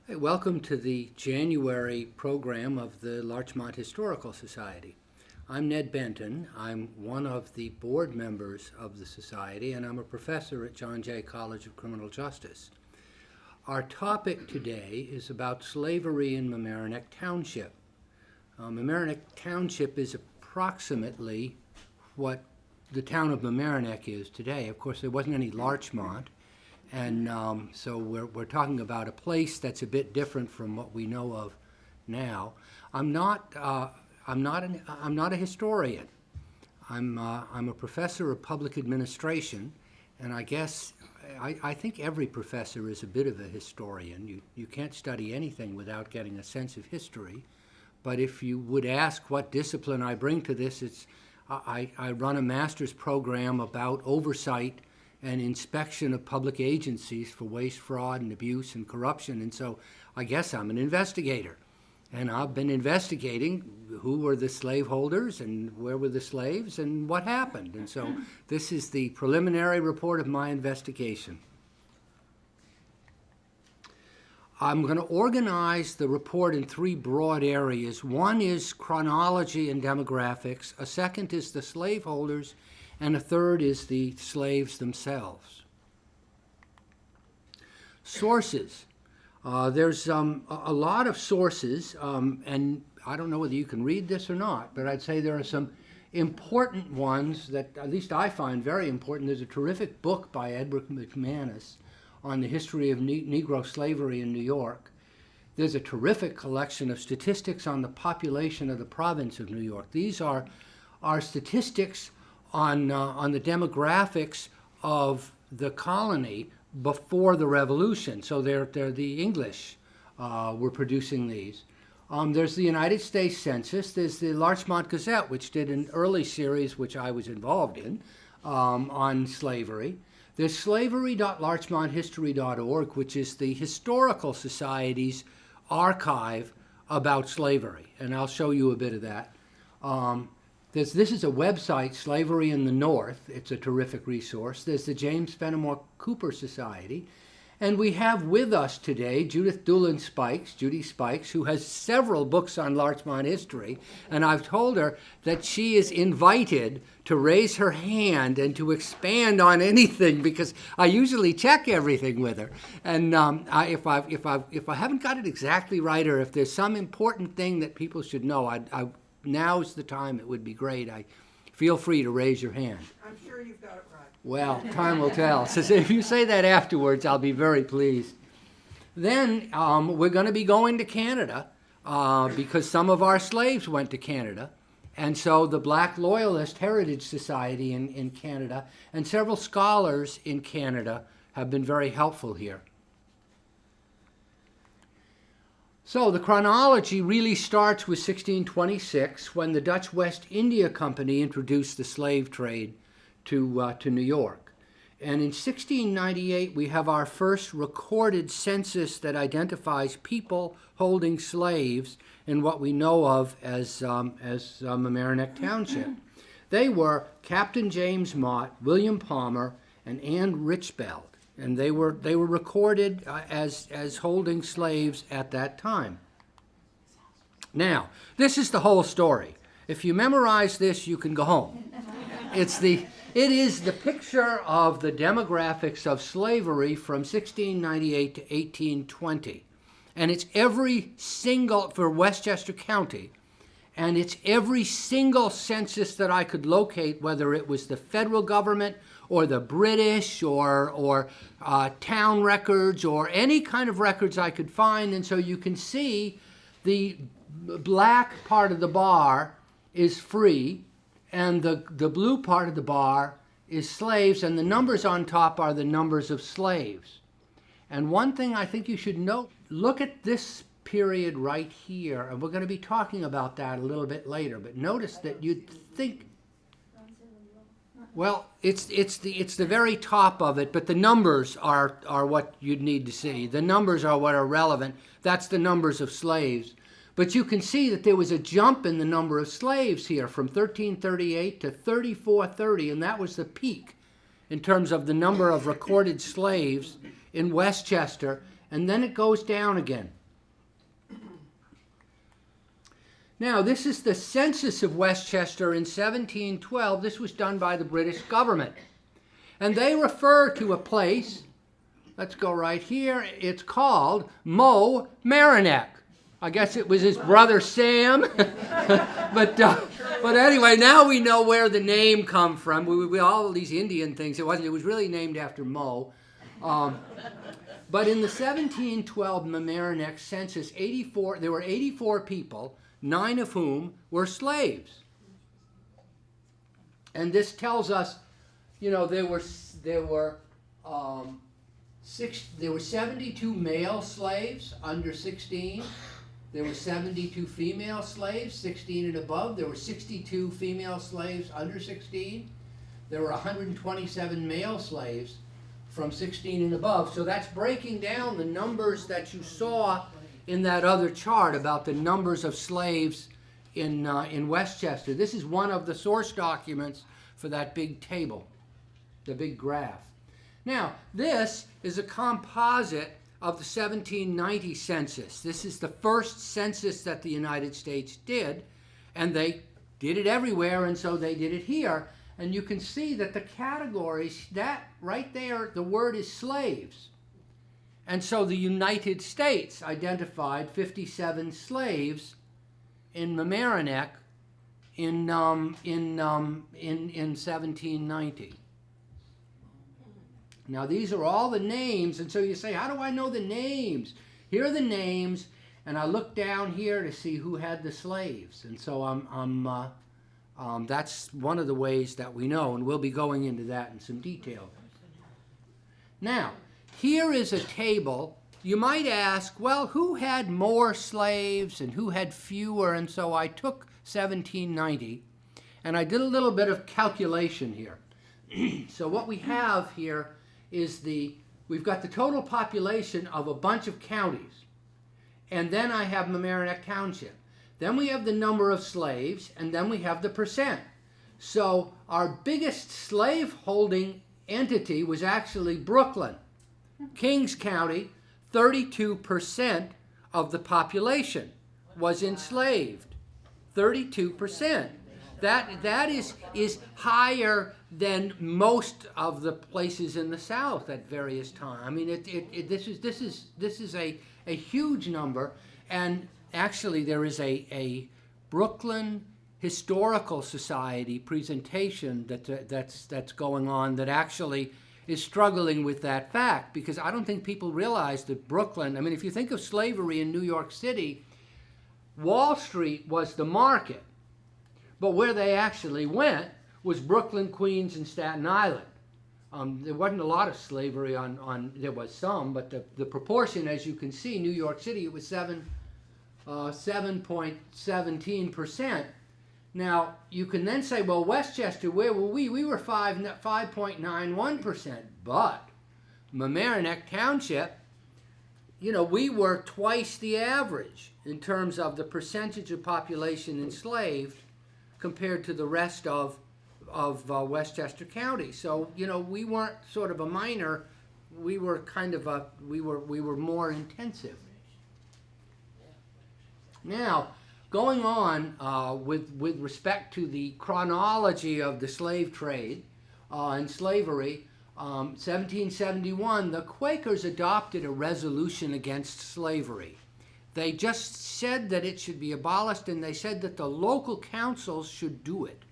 Hey, welcome to the January program of the Larchmont Historical Society. I'm Ned Benton. I'm one of the board members of the society, and I'm a professor at John Jay College of Criminal Justice. Our topic today is about slavery in Mamaroneck Township. Mamaroneck Township is approximately what the town of Mamaroneck is today. Of course, there wasn't any Larchmont. And so we're talking about a place that's a bit different from what we know of now. I'm not a historian. I'm a professor of public administration, and I guess I think every professor is a bit of a historian. You can't study anything without getting a sense of history. But if you would ask what discipline I bring to this, I run a master's program about oversight and inspection of public agencies for waste, fraud, and abuse and corruption. And so I guess I'm an investigator. And I've been investigating who were the slaveholders and where were the slaves and what happened. And so this is the preliminary report of my investigation. I'm going to organize the report in three broad areas. One is chronology and demographics. A second is the slaveholders. And a third is the slaves themselves. Sources. There's a lot of sources, and I don't know whether you can read this or not, but I'd say there are some important ones that at least I find very important. There's a terrific book by Edward McManus on the history of Negro slavery in New York. There's a terrific collection of statistics on the population of the province of New York. These are statistics on the demographics of the colony before the Revolution. So they're the English were producing these. There's the United States Census. There's the Larchmont Gazette, which did an early series, which I was involved in, on slavery. There's slavery.larchmonthistory.org, which is the Historical Society's archive about slavery, and I'll show you a bit of that. This is a website, Slavery in the North. It's a terrific resource. There's the James Fenimore Cooper Society. And we have with us today Judith Doolan Spikes, Judy Spikes, who has several books on Larchmont history. And I've told her that she is invited to raise her hand and to expand on anything, because I usually check everything with her. And if I haven't got it exactly right, or if there's some important thing that people should know, now's the time. It would be great. Feel free to raise your hand. I'm sure you've got it right. Well, time will tell. So if you say that afterwards, I'll be very pleased. Then we're going to be going to Canada because some of our slaves went to Canada. And so the Black Loyalist Heritage Society in Canada and several scholars in Canada have been very helpful here. So the chronology really starts with 1626, when the Dutch West India Company introduced the slave trade to New York. And in 1698, we have our first recorded census that identifies people holding slaves in what we know of as Mamaroneck Township. They were Captain James Mott, William Palmer, and Anne Richbeld. And they were recorded as holding slaves at that time. Now, this is the whole story. If you memorize this, you can go home. It is the picture of the demographics of slavery from 1698 to 1820. And it's every single, for Westchester County, and it's every single census that I could locate, whether it was the federal government or the British or town records or any kind of records I could find. And so you can see the black part of the bar is free, and the blue part of the bar is slaves, and the numbers on top are the numbers of slaves. And one thing I think you should note, look at this period right here, and we're going to be talking about that a little bit later, but notice that you'd think, well, it's the very top of it, but the numbers are what you'd need to see. The numbers are what are relevant. That's the numbers of slaves. But you can see that there was a jump in the number of slaves here from 1338 to 3430, and that was the peak in terms of the number of recorded slaves in Westchester, and then it goes down again. Now, this is the census of Westchester in 1712. This was done by the British government. And they refer to a place, let's go right here, it's called Mamaroneck. I guess it was his brother Sam. But anyway, now we know where the name come from. We all these Indian things, it was really named after Mo. But in the 1712 Mamaroneck census, there were 84 people, 9 of whom were slaves. And this tells us, you know, there were 72 male slaves under 16. There were 72 female slaves, 16 and above. There were 62 female slaves under 16. There were 127 male slaves from 16 and above. So that's breaking down the numbers that you saw in that other chart about the numbers of slaves in Westchester. This is one of the source documents for that big table, the big graph. Now, this is a composite of the 1790 census. This is the first census that the United States did, and they did it everywhere, and so they did it here. And you can see that the categories, that right there, the word is slaves. And so the United States identified 57 slaves in Mamaroneck in 1790. Now these are all the names, and so you say, how do I know the names? Here are the names, and I look down here to see who had the slaves. And so that's one of the ways that we know, and we'll be going into that in some detail. Now, here is a table. You might ask, well, who had more slaves and who had fewer? And so I took 1790, and I did a little bit of calculation here. So what we have here is we've got the total population of a bunch of counties. And then I have Mamaroneck Township. Then we have the number of slaves, and then we have the percent. So our biggest slave-holding entity was actually Brooklyn. Kings County, 32% of the population was enslaved. 32%. That is higher than most of the places in the South at various times. I mean, this is a huge number, and actually there is a Brooklyn Historical Society presentation that's going on that actually is struggling with that fact, because I don't think people realize that Brooklyn, I mean, if you think of slavery in New York City, Wall Street was the market. But where they actually went was Brooklyn, Queens, and Staten Island. There wasn't a lot of slavery there was some, but the proportion, as you can see, New York City, it was 7.17%. Now, you can then say, well, Westchester, where were we? We were 5.91%. But Mamaroneck Township, you know, we were twice the average in terms of the percentage of population enslaved compared to the rest of Westchester County. So, you know, we weren't sort of a minor, we were kind of we were more intensive. Now, going on with respect to the chronology of the slave trade and slavery, 1771, the Quakers adopted a resolution against slavery. They just said that it should be abolished, and they said that the local councils should do it.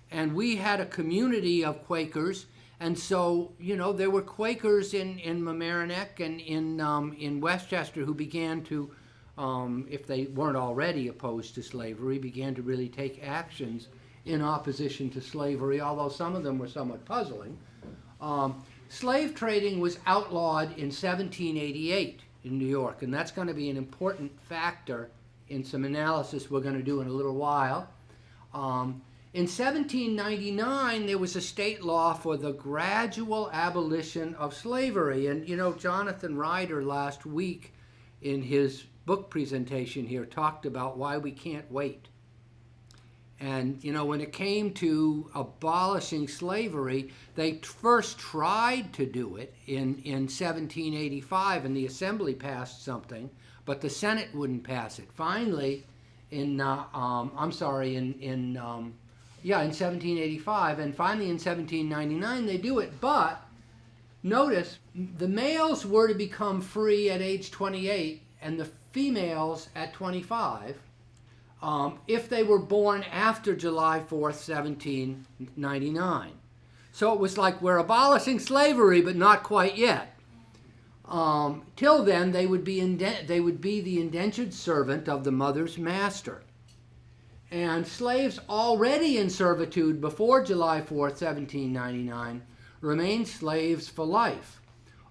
And we had a community of Quakers, and so, you know, there were Quakers in Mamaroneck and in Westchester who began to, if they weren't already opposed to slavery, began to really take actions in opposition to slavery, although some of them were somewhat puzzling. Slave trading was outlawed in 1788 in New York, and that's going to be an important factor in some analysis we're going to do in a little while. In 1799, there was a state law for the gradual abolition of slavery. And, you know, Jonathan Ryder last week in his book presentation here talked about why we can't wait. And, you know, when it came to abolishing slavery, they first tried to do it in 1785, and the Assembly passed something, but the Senate wouldn't pass it. Finally, in 1785, and finally in 1799 they do it. But notice, the males were to become free at age 28 and the females at 25 if they were born after July 4th, 1799. So it was like, we're abolishing slavery, but not quite yet. Till then, they would be the indentured servant of the mother's master. And slaves already in servitude before July 4th, 1799, remained slaves for life,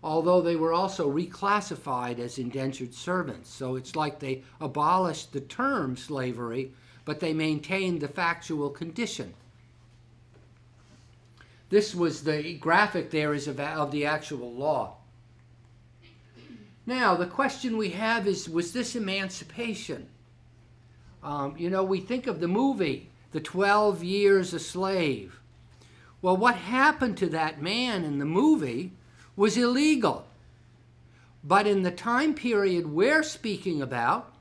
although they were also reclassified as indentured servants. So it's like they abolished the term slavery, but they maintained the factual condition. This was the graphic there is of the actual law. Now, the question we have is, was this emancipation? We think of the movie, The 12 Years a Slave. Well, what happened to that man in the movie was illegal. But in the time period we're speaking about,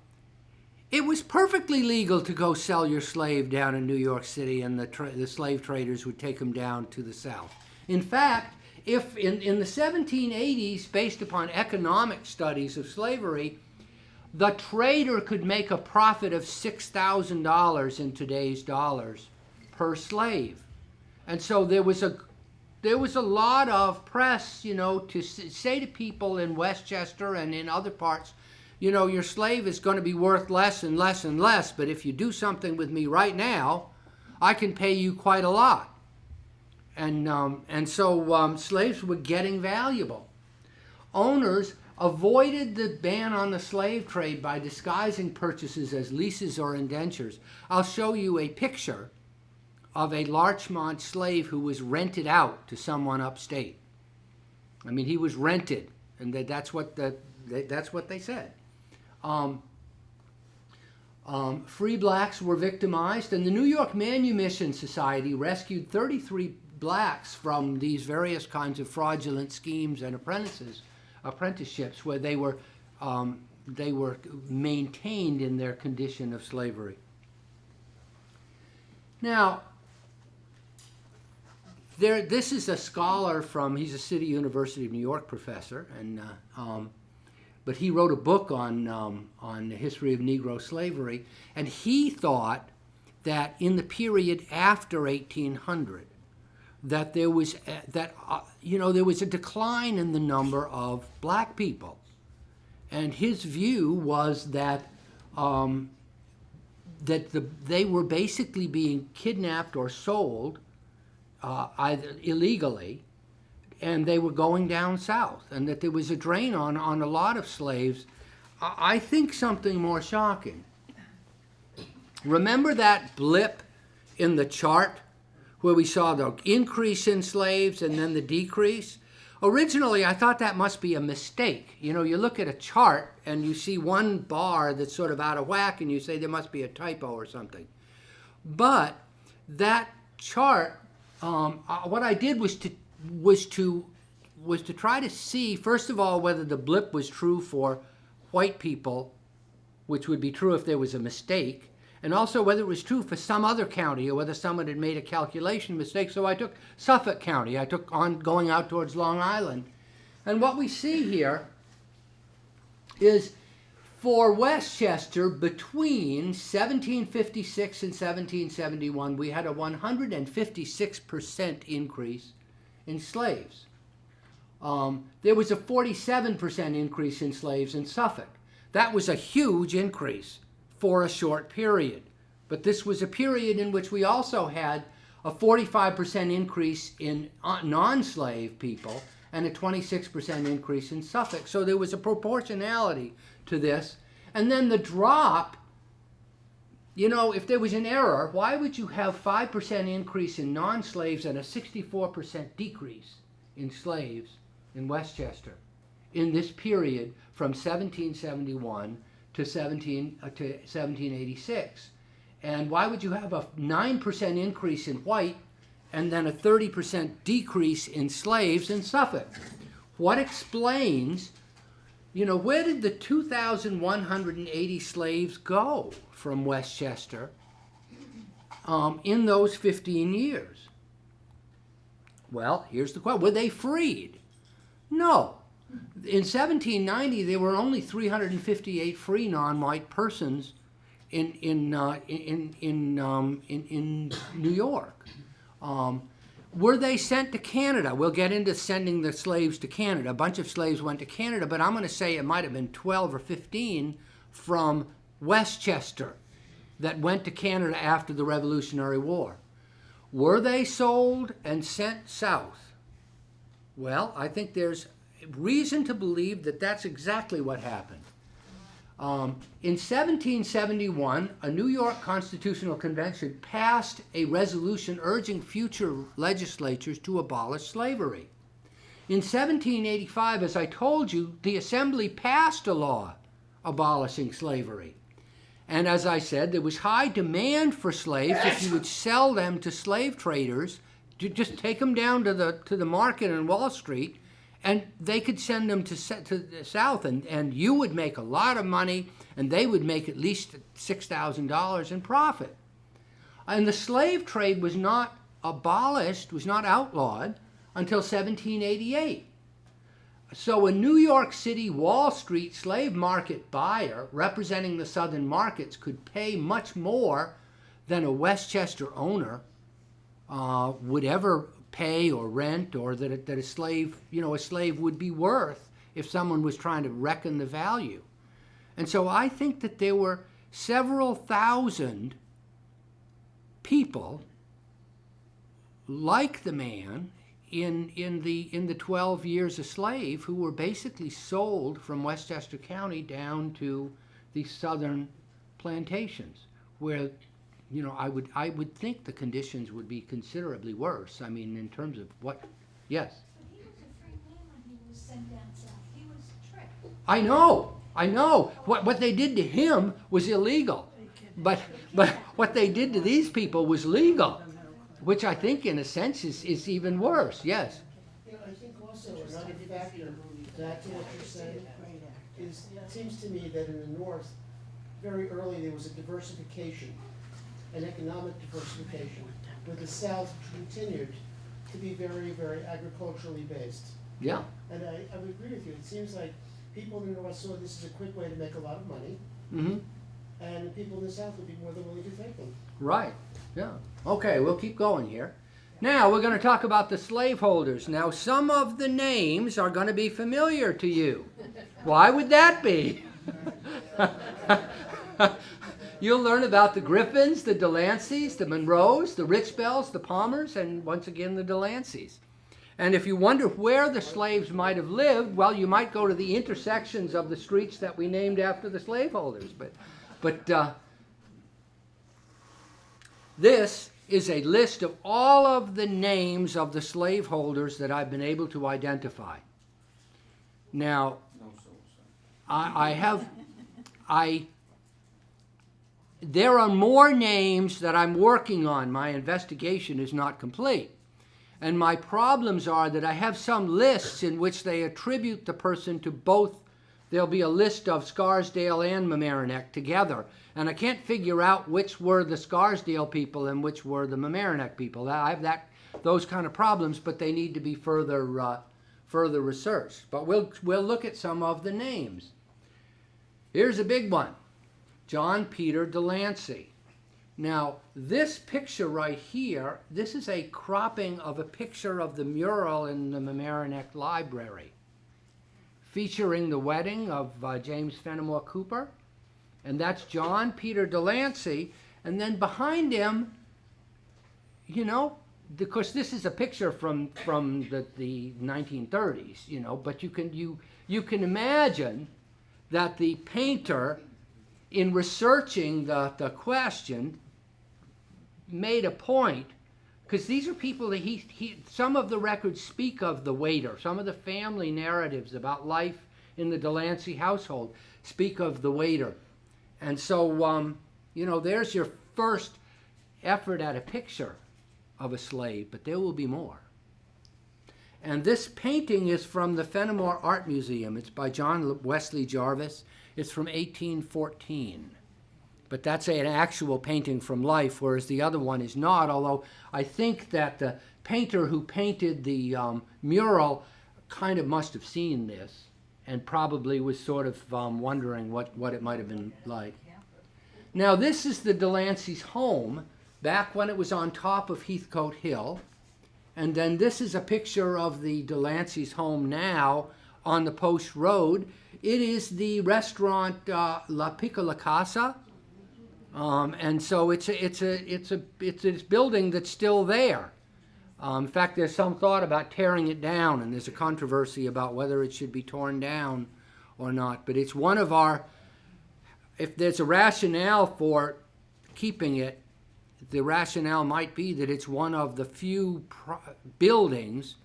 it was perfectly legal to go sell your slave down in New York City, and the slave traders would take them down to the South. In fact, if in the 1780s, based upon economic studies of slavery, the trader could make a profit of $6,000 in today's dollars per slave. And so there was a lot of press, to say to people in Westchester and in other parts, your slave is going to be worth less and less and less, but if you do something with me right now, I can pay you quite a lot. And so slaves were getting valuable. Owners avoided the ban on the slave trade by disguising purchases as leases or indentures. I'll show you a picture of a Larchmont slave who was rented out to someone upstate. I mean, he was rented, and that's what they said. Free blacks were victimized, and the New York Manumission Society rescued 33 blacks from these various kinds of fraudulent schemes and apprenticeships where they were maintained in their condition of slavery. Now, this is a scholar he's a City University of New York professor, and but he wrote a book on the history of Negro slavery, and he thought that in the period after 1800, that there was a decline in the number of black people, and his view was that they were basically being kidnapped or sold either illegally, and they were going down south, and that there was a drain on a lot of slaves. I think something more shocking. Remember that blip in the chart where we saw the increase in slaves and then the decrease? Originally, I thought that must be a mistake. You look at a chart and you see one bar that's sort of out of whack, and you say there must be a typo or something. But that chart, what I did was to try to see, first of all, whether the blip was true for white people, which would be true if there was a mistake, and also whether it was true for some other county or whether someone had made a calculation mistake. So I took Suffolk County. I took on going out towards Long Island. And what we see here is for Westchester, between 1756 and 1771, we had a 156% increase in slaves. There was a 47% increase in slaves in Suffolk. That was a huge increase for a short period. But this was a period in which we also had a 45% increase in non-slave people and a 26% increase in Suffolk. So there was a proportionality to this. And then the drop, if there was an error, why would you have 5% increase in non-slaves and a 64% decrease in slaves in Westchester in this period from 1771 to 1786? And why would you have a 9% increase in white and then a 30% decrease in slaves in Suffolk? What explains, you know, where did the 2,180 slaves go from Westchester in those 15 years? Well, here's the question. Were they freed? No. In 1790, there were only 358 free non-white persons in New York. Were they sent to Canada? We'll get into sending the slaves to Canada. A bunch of slaves went to Canada, but I'm going to say it might have been 12 or 15 from Westchester that went to Canada after the Revolutionary War. Were they sold and sent south? Well, I think there's reason to believe that that's exactly what happened. In 1771, a New York Constitutional Convention passed a resolution urging future legislatures to abolish slavery. In 1785, as I told you, the Assembly passed a law abolishing slavery. And as I said, there was high demand for slaves if you would sell them to slave traders, to just take them down to the market in Wall Street, and they could send them to the South, and you would make a lot of money, and they would make at least $6,000 in profit. And the slave trade was not abolished, was not outlawed, until 1788. So a New York City Wall Street slave market buyer representing the southern markets could pay much more than a Westchester owner would ever pay or rent, or that a slave, you know, a slave would be worth if someone was trying to reckon the value. And so I think that there were several thousand people like the man in the 12 years a slave who were basically sold from Westchester County down to the southern plantations, where, you know, I would think the conditions would be considerably worse. I mean, in terms of what, yes? But he was a free man when he was sent down south. He was tricked. I know. What they did to him was illegal. But what they did to these people was legal, which I think in a sense is even worse, yes. You know, I think also another factor to add to what you're saying is, it seems to me that in the North, very early there was a diversification, an economic diversification, where the South continued to be very, very agriculturally based. Yeah. And I would agree with you. It seems like people in the North saw this as a quick way to make a lot of money, Mm-hmm. and people in the South would be more than willing to take them. Right. Yeah. Okay, we'll keep going here. Now we're going to talk about the slaveholders. Now some of the names are going to be familiar to you. Why would that be? You'll learn about the Griffins, the Delanceys, the Monroes, the Richbells, the Palmers, and once again the Delanceys. And if you wonder where the slaves might have lived, well, you might go to the intersections of the streets that we named after the slaveholders. But this is a list of all of the names of the slaveholders that I've been able to identify. Now, there are more names that I'm working on. My investigation is not complete. And my problems are that I have some lists in which they attribute the person to both. There'll be a list of Scarsdale and Mamaroneck together. And I can't figure out which were the Scarsdale people and which were the Mamaroneck people. I have those kind of problems, but they need to be further researched. But we'll look at some of the names. Here's a big one. John Peter Delancey. Now, this picture right here, this is a cropping of a picture of the mural in the Mamaroneck Library, featuring the wedding of James Fenimore Cooper. And that's John Peter Delancey. And then behind him, you know, because this is a picture from the 1930s, you know, but you can imagine that the painter, in researching the question, made a point, because these are people that some of the records speak of the waiter. Some of the family narratives about life in the Delancey household speak of the waiter. And so, you know, there's your first effort at a picture of a slave, but there will be more. And this painting is from the Fenimore Art Museum. It's by John Wesley Jarvis. It's from 1814. But that's an actual painting from life, whereas the other one is not, although I think that the painter who painted the mural kind of must have seen this and probably was sort of wondering what it might have been like. Now, this is the Delancey's home back when it was on top of Heathcote Hill. And then this is a picture of the Delancey's home now on the Post Road. It is the restaurant La Piccola Casa. And so it's this building that's still there. In fact, there's some thought about tearing it down, and there's a controversy about whether it should be torn down or not. But it's one of our, if there's a rationale for keeping it, the rationale might be that it's one of the few buildings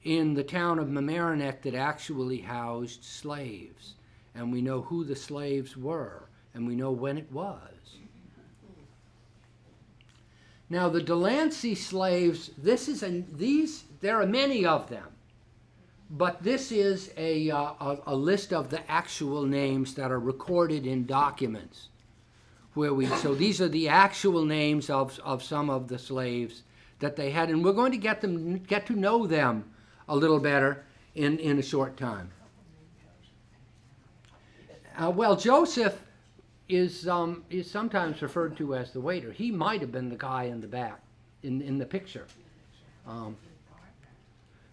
in the town of Mamaroneck that actually housed slaves. And we know who the slaves were, and we know when it was. Now, the Delancey slaves, there are many of them, but this is a list of the actual names that are recorded in documents. So these are the actual names of some of the slaves that they had, and we're going to get to know them a little better in a short time. Well, Joseph is sometimes referred to as the waiter. He might have been the guy in the back in the picture.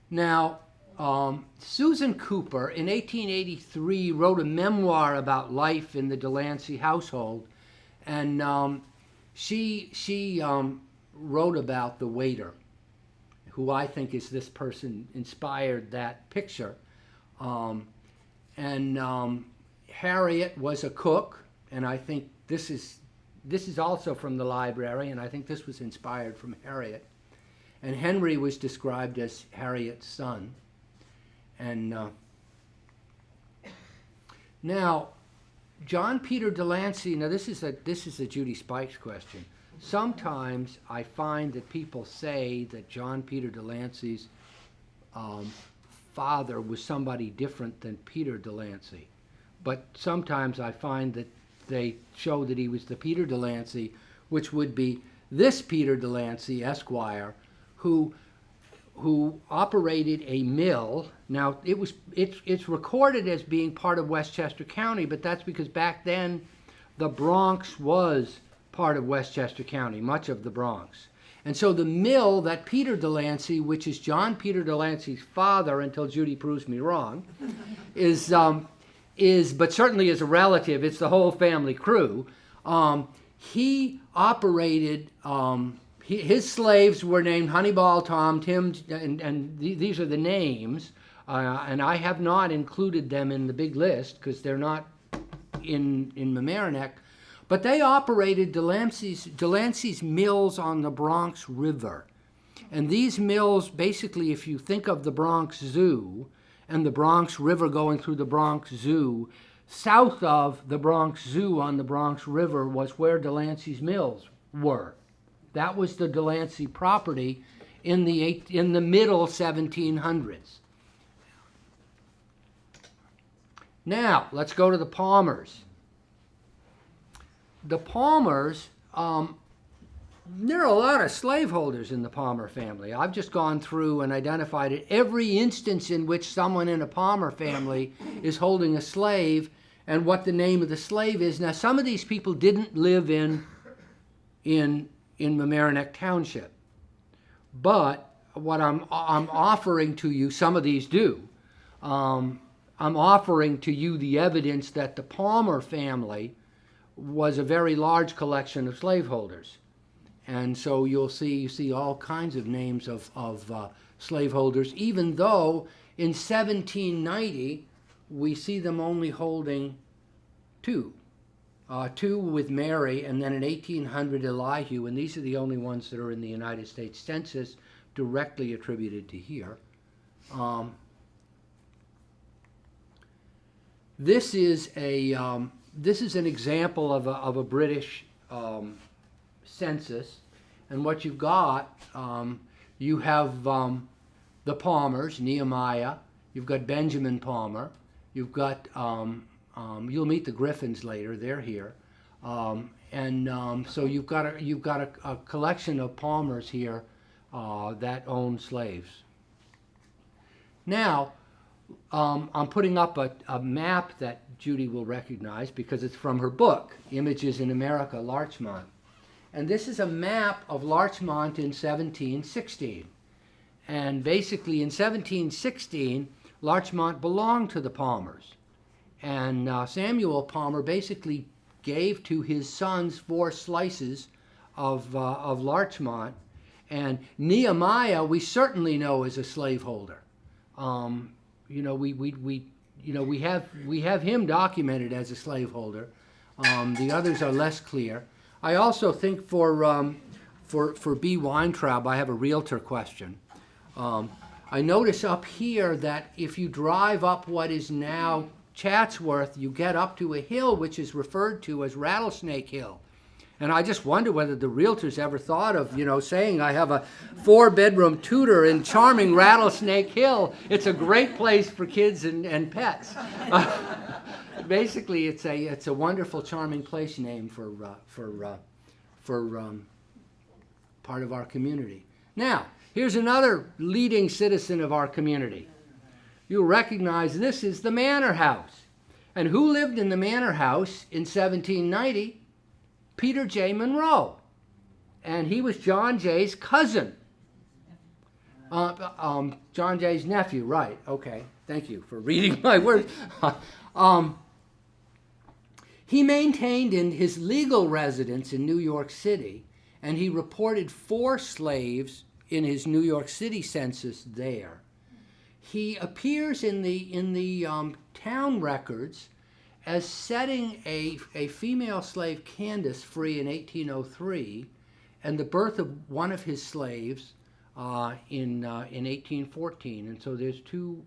Now, Susan Cooper in 1883 wrote a memoir about life in the Delancey household, and she wrote about the waiter, who I think is this person inspired that picture. Harriet was a cook, and I think this is also from the library, and I think this was inspired from Harriet. And Henry was described as Harriet's son. And now, John Peter Delancey, now this is a Judy Spikes question. Sometimes I find that people say that John Peter Delancey's father was somebody different than Peter Delancey. But sometimes I find that they show that he was the Peter Delancey, which would be this Peter Delancey, Esquire, who operated a mill. Now, it's recorded as being part of Westchester County, but that's because back then the Bronx was part of Westchester County, much of the Bronx. And so the mill that Peter Delancey, which is John Peter Delancey's father, until Judy proves me wrong, but certainly as a relative, it's the whole family crew. He operated, his slaves were named Honeyball, Tom, Tim, and these are the names. And I have not included them in the big list because they're not in Mamaroneck. But they operated Delancey's mills on the Bronx River. And these mills, basically, if you think of the Bronx Zoo, and the Bronx River going through the Bronx Zoo, south of the Bronx Zoo on the Bronx River was where Delancey's mills were. That was the Delancey property in the middle 1700s. Now, let's go to the Palmers. The Palmers, there are a lot of slaveholders in the Palmer family. I've just gone through and identified it. Every instance in which someone in a Palmer family is holding a slave and what the name of the slave is. Now, some of these people didn't live in Mamaroneck Township. But what I'm offering to you, some of these do. I'm offering to you the evidence that the Palmer family was a very large collection of slaveholders. And so you see all kinds of names of slaveholders, even though in 1790 we see them only holding two with Mary, and then in 1800 Elihu, and these are the only ones that are in the United States Census directly attributed to here. This is an example of a British census, and what you've got, you have the the Palmers, Nehemiah. You've got Benjamin Palmer. You've got, you'll meet the Griffins later. They're here. So you've got a collection of Palmers here that own slaves. Now, I'm putting up a map that Judy will recognize because it's from her book, Images in America, Larchmont. And this is a map of Larchmont in 1716. And basically in 1716, Larchmont belonged to the Palmers. And Samuel Palmer basically gave to his sons 4 slices of Larchmont. And Nehemiah, we certainly know is a slaveholder. We have him documented as a slaveholder. The others are less clear. I also think for B. Weintraub, I have a realtor question. I notice up here that if you drive up what is now Chatsworth, you get up to a hill which is referred to as Rattlesnake Hill. And I just wonder whether the realtors ever thought of, saying I have a 4-bedroom Tudor in charming Rattlesnake Hill. It's a great place for kids and pets. Basically, it's a wonderful, charming place name for part of our community. Now, here's another leading citizen of our community. You'll recognize this is the Manor House. And who lived in the Manor House in 1790? Peter J. Monroe. And he was John Jay's cousin. John Jay's nephew, right. Okay, thank you for reading my words. He maintained in his legal residence in New York City, and he reported 4 slaves in his New York City census there. He appears in the town records as setting a female slave, Candace, free in 1803, and the birth of one of his slaves in 1814. And so there's two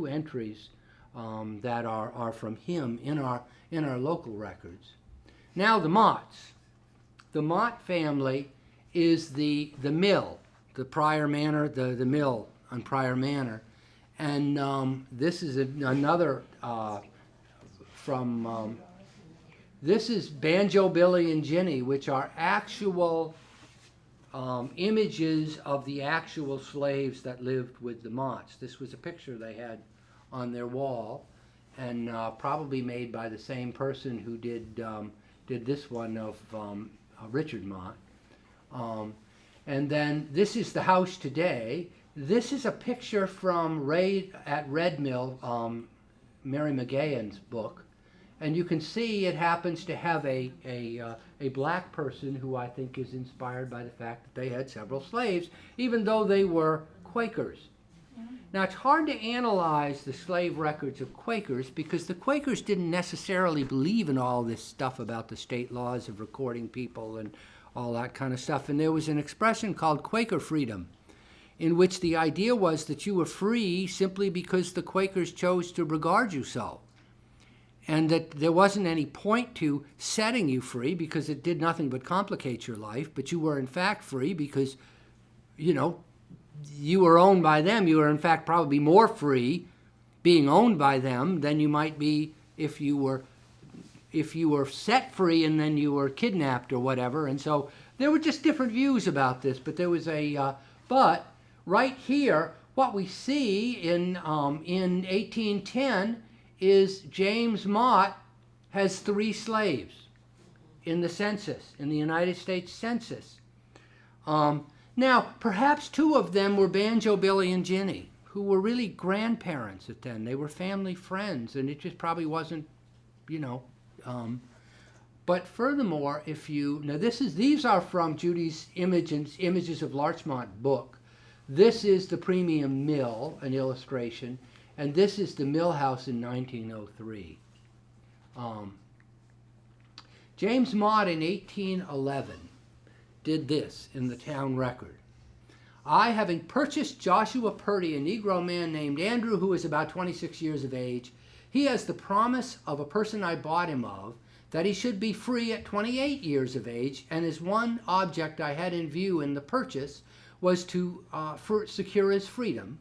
entries that are from him in our local records. Now the Motts. The Mott family is the mill, the Prior Manor, the mill on Prior Manor, and this is another. This is Banjo Billy and Ginny, which are actual images of the actual slaves that lived with the Motts. This was a picture they had on their wall, and probably made by the same person who did this one of Richard Mott. And then this is the house today. This is a picture from Ray at Red Mill, Mary McGahan's book. And you can see it happens to have a black person who I think is inspired by the fact that they had several slaves, even though they were Quakers. Now, it's hard to analyze the slave records of Quakers because the Quakers didn't necessarily believe in all this stuff about the state laws of recording people and all that kind of stuff. And there was an expression called Quaker freedom, in which the idea was that you were free simply because the Quakers chose to regard you so. And that there wasn't any point to setting you free because it did nothing but complicate your life, but you were in fact free because, you were owned by them. You were in fact probably more free being owned by them than you might be if you were set free and then you were kidnapped or whatever. And so there were just different views about this, but there was but right here, what we see in 1810 is James Mott has 3 slaves in the census, in the United States Census. Now, perhaps 2 of them were Banjo Billy and Ginny, who were really grandparents at then. They were family friends, and it just probably wasn't, But furthermore, these are from Judy's Images of Larchmont book. This is the Premium Mill, an illustration. And this is the mill house in 1903. James Mott in 1811 did this in the town record. I, having purchased Joshua Purdy, a Negro man named Andrew, who is about 26 years of age, he has the promise of a person I bought him of, that he should be free at 28 years of age, and as one object I had in view in the purchase was to secure his freedom.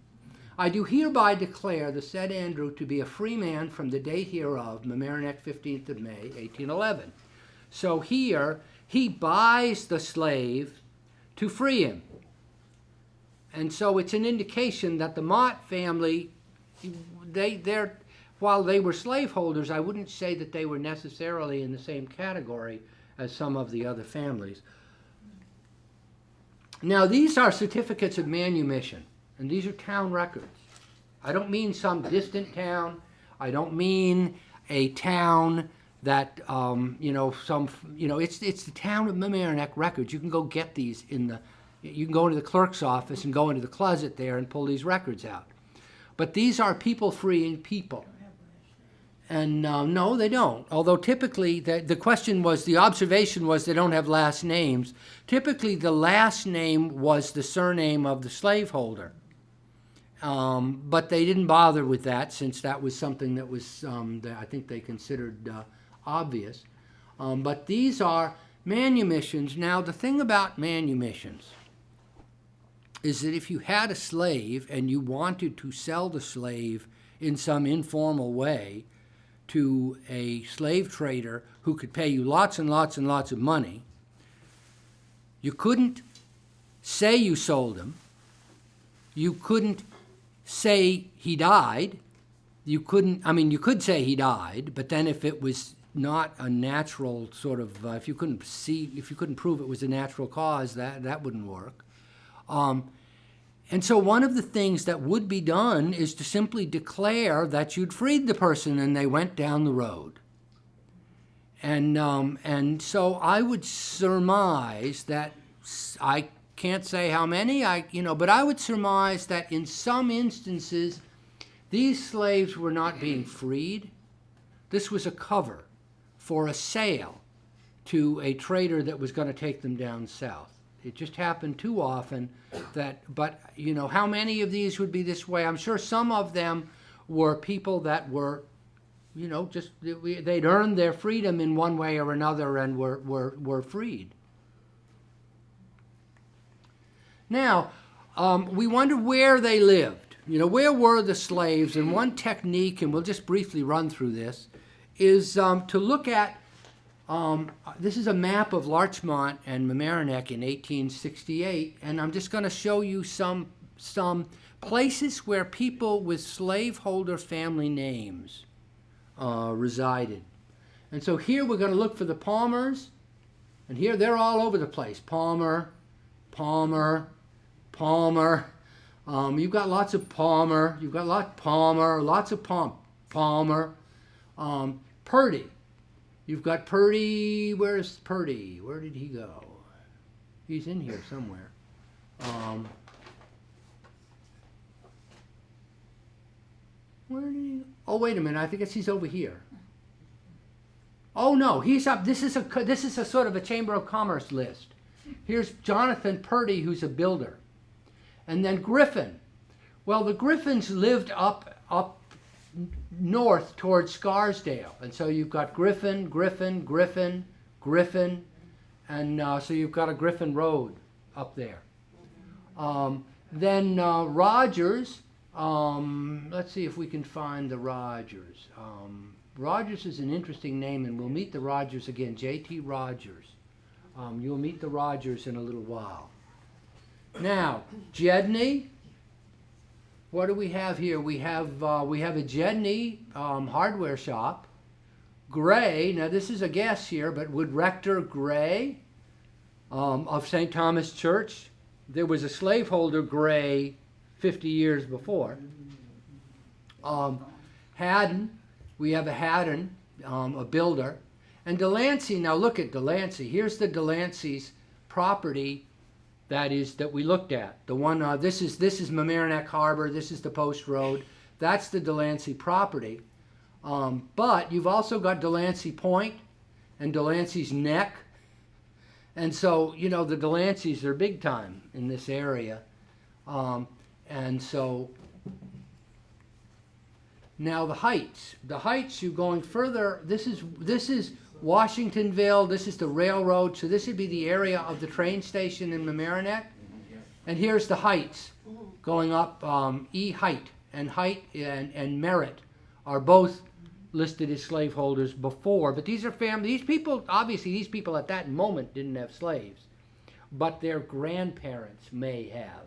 I do hereby declare the said Andrew to be a free man from the date hereof, Mamaroneck, 15th of May, 1811. So here, he buys the slave to free him. And so it's an indication that the Mott family, while they were slaveholders, I wouldn't say that they were necessarily in the same category as some of the other families. Now, these are certificates of manumission, and these are town records. I don't mean some distant town. I don't mean a town that, it's the town of Mamaroneck records. You can go get these you can go into the clerk's office and go into the closet there and pull these records out. But these are people freeing people. And no, they don't. Although typically, the observation was they don't have last names. Typically, the last name was the surname of the slaveholder. But they didn't bother with that, since that was something that was, that I think they considered obvious. But these are manumissions. Now, the thing about manumissions is that if you had a slave and you wanted to sell the slave in some informal way to a slave trader who could pay you lots and lots and lots of money, you couldn't say you sold him. You couldn't say he died. You could say he died, but then if it was not a natural sort of, if you couldn't prove it was a natural cause, that wouldn't work. And so one of the things that would be done is to simply declare that you'd freed the person and they went down the road. And so I would surmise that, I can't say how many, but I would surmise that in some instances, these slaves were not being freed. This was a cover for a sale to a trader that was going to take them down south. It just happened too often but how many of these would be this way? I'm sure some of them were people that were, they'd earned their freedom in one way or another and were freed. Now, we wonder where they lived. Where were the slaves? And one technique, and we'll just briefly run through this, is to look at, this is a map of Larchmont and Mamaroneck in 1868, and I'm just going to show you some places where people with slaveholder family names resided. And so here we're going to look for the Palmers, and here they're all over the place. Palmer, Palmer, Palmer. You've got lots of Palmer. You've got lots of Palmer. Purdy. You've got Purdy. Where's Purdy? Where did he go? He's in here somewhere. Where did he go? Oh, wait a minute. I think he's over here. Oh no, he's up. This is a sort of a Chamber of Commerce list. Here's Jonathan Purdy, who's a builder, and then Griffin. Well, the Griffins lived up north towards Scarsdale, and so you've got Griffin, and so you've got a Griffin Road up there. Then Rogers. Let's see if we can find the Rogers. Rogers is an interesting name, and we'll meet the Rogers again. J.T. Rogers. You'll meet the Rogers in a little while. Now, Jedney. What do we have here? We have a Jedney hardware shop. Gray. Now, this is a guess here, but would Rector Gray of St. Thomas Church? There was a slaveholder Gray 50 years before. Haddon. We have a Haddon, a builder. And Delancey, now look at Delancey. Here's the Delancey's property that we looked at. The one, this is Mamaroneck Harbor, this is the Post Road. That's the Delancey property. But you've also got Delancey Point and Delancey's Neck. And so, the Delanceys are big time in this area. And so, now the Heights. The Heights, you're going further. This is Washingtonville. This is the railroad. So this would be the area of the train station in Mamaroneck. And here's the heights going up. E height and merit are both listed as slaveholders before. But these are family. These people, obviously, these people at that moment didn't have slaves, but their grandparents may have.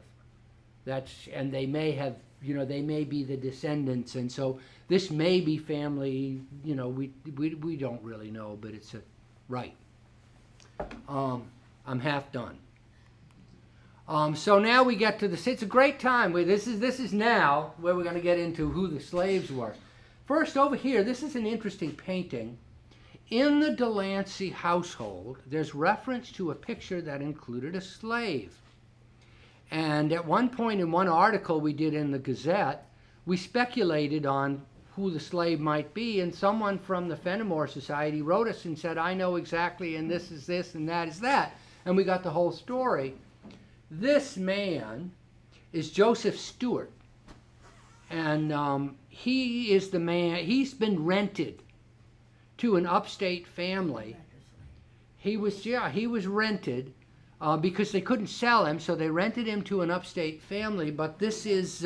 And they may have, they may be the descendants, and so this may be family. We don't really know, but it's right. I'm half done. So now we get to it's a great time. This is now where we're going to get into who the slaves were. First, over here, this is an interesting painting. In the Delancey household, there's reference to a picture that included a slave. And at one point in one article we did in the Gazette, we speculated on who the slave might be, and someone from the Fenimore Society wrote us and said, I know exactly, and this is this, and that is that. And we got the whole story. This man is Joseph Stewart, and he is the man. He's been rented to an upstate family. He was rented because they couldn't sell him, so they rented him to an upstate family. But this is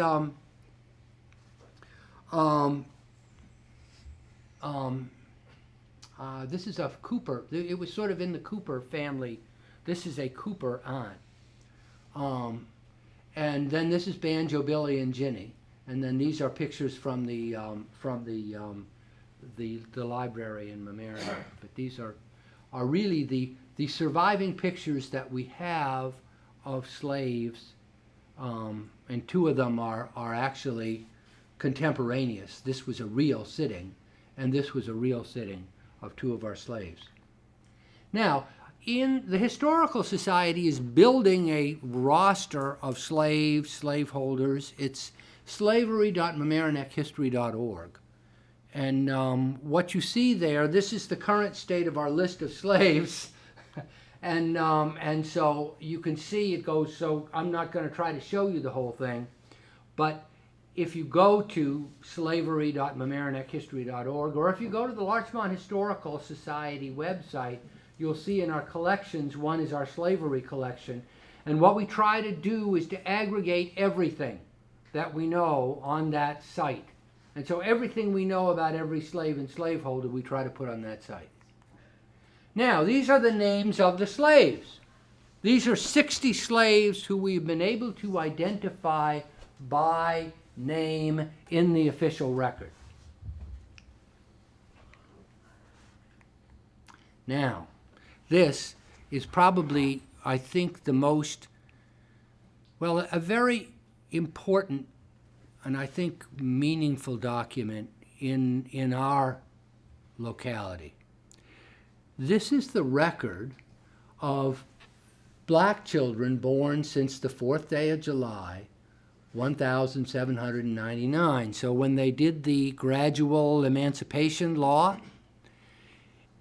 this is a Cooper. It was sort of in the Cooper family. This is a Cooper aunt. And then this is Banjo Billy and Ginny, and then these are pictures from the library in Mamaroneck. But these are really the surviving pictures that we have of slaves, and two of them are actually contemporaneous. This was a real sitting, and this was a real sitting of two of our slaves. Now, the Historical Society is building a roster of slaveholders. It's slavery.mamaroneckhistory.org. And what you see there, this is the current state of our list of slaves. and so you can see it goes, so I'm not going to try to show you the whole thing, but if you go to slavery.mamaroneckhistory.org, or if you go to the Larchmont Historical Society website, you'll see in our collections, one is our slavery collection. And what we try to do is to aggregate everything that we know on that site. And so everything we know about every slave and slaveholder, we try to put on that site. Now, these are the names of the slaves. These are 60 slaves who we've been able to identify by name in the official record. Now, this is probably, I think, the most, well, a very important and I think meaningful document in our locality. This is the record of black children born since the 4th day of July, 1799. So when they did the gradual emancipation law,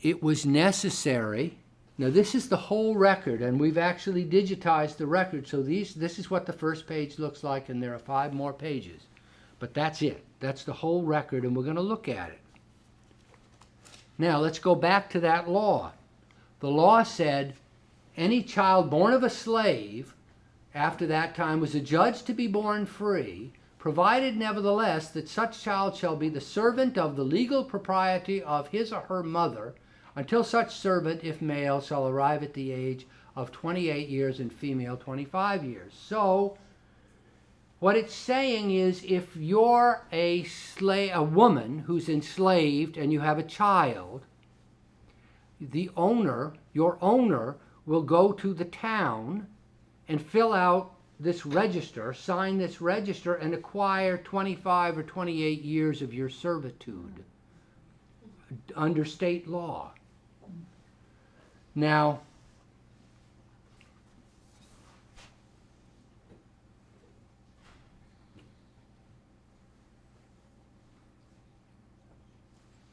it was necessary. Now this is the whole record, and we've actually digitized the record. So this is what the first page looks like, and there are 5 more pages. But that's it. That's the whole record, and we're going to look at it. Now let's go back to that law. The law said any child born of a slave after that time was adjudged to be born free, provided nevertheless that such child shall be the servant of the legal propriety of his or her mother, until such servant, if male, shall arrive at the age of 28 years and female 25 years. So what it's saying is, if you're a woman who's enslaved and you have a child, your owner will go to the town and fill out this register, sign this register, and acquire 25 or 28 years of your servitude under state law. Now,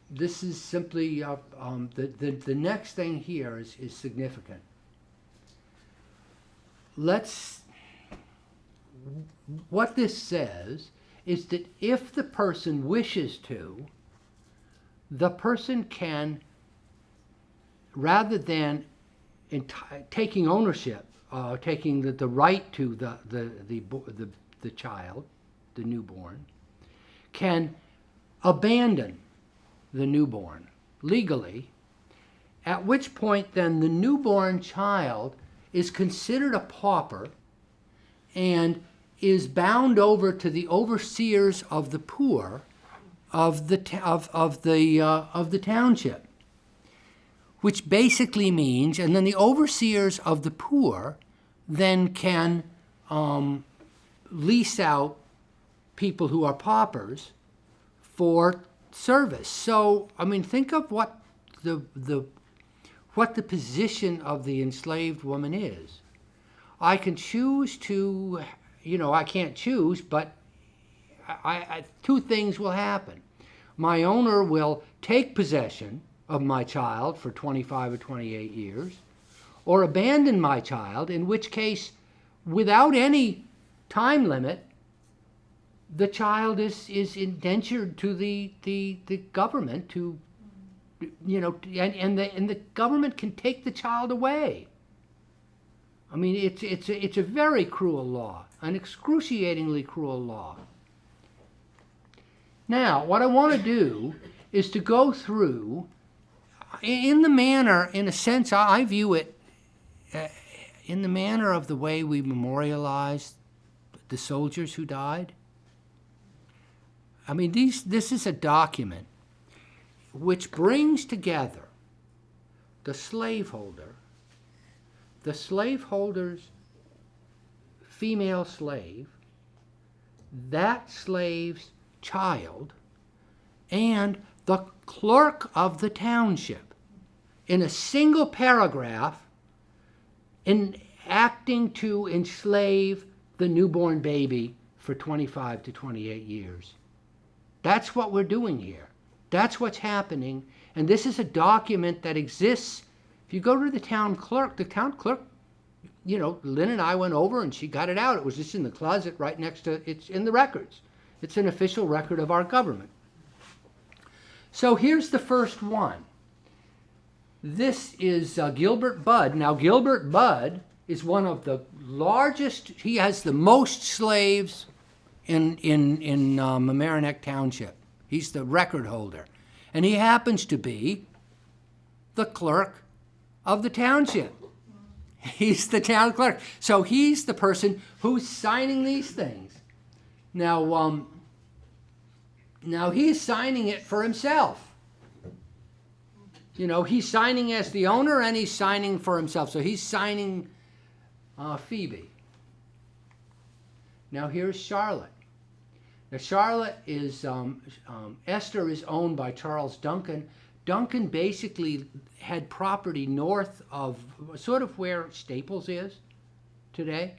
this is simply, the next thing here is significant. What this says is that if the person wishes to, the person can, rather than taking ownership taking the right to the child, the newborn, can abandon the newborn legally, at which point then the newborn child is considered a pauper and is bound over to the overseers of the poor of the township, which basically means, and then the overseers of the poor then can lease out people who are paupers for service. So, I mean, think of what the position of the enslaved woman is. I can choose to, I can't choose, but two things will happen. My owner will take possession of my child for 25 or 28 years, or abandon my child, in which case, without any time limit, the child is indentured to the government to, and the government can take the child away. I mean, it's a very cruel law, an excruciatingly cruel law. Now, what I want to do is to go through, in the manner, in a sense, I view it in the manner of the way we memorialize the soldiers who died. I mean, this is a document which brings together the slaveholder's female slave, that slave's child, and the clerk of the township in a single paragraph acting to enslave the newborn baby for 25 to 28 years. That's what we're doing here. That's what's happening. And this is a document that exists. If you go to the town clerk, Lynn and I went over and she got it out. It was just in the closet right next to, it's in the records. It's an official record of our government. So here's the first one. This is Gilbert Budd. Now, Gilbert Budd is one of the largest, he has the most slaves in Mamaroneck Township. He's the record holder. And he happens to be the clerk of the township. He's the town clerk. So he's the person who's signing these things. Now he's signing it for himself. He's signing as the owner and he's signing for himself. So he's signing Phoebe. Now here's Charlotte. Now Charlotte is, Esther is owned by Charles Duncan. Duncan basically had property north of sort of where Staples is today.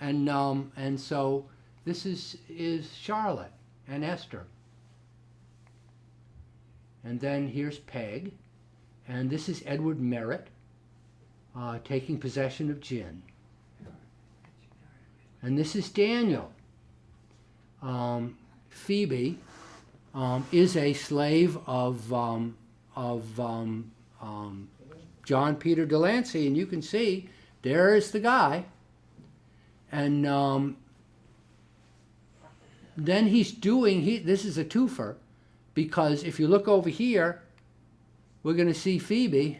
And so this is Charlotte and Esther. And then here's Peg. And this is Edward Merritt taking possession of Gin. And this is Daniel. Phoebe is a slave of John Peter Delancey, and you can see there is the guy. And then he's doing, this is a twofer, because if you look over here, we're going to see Phoebe,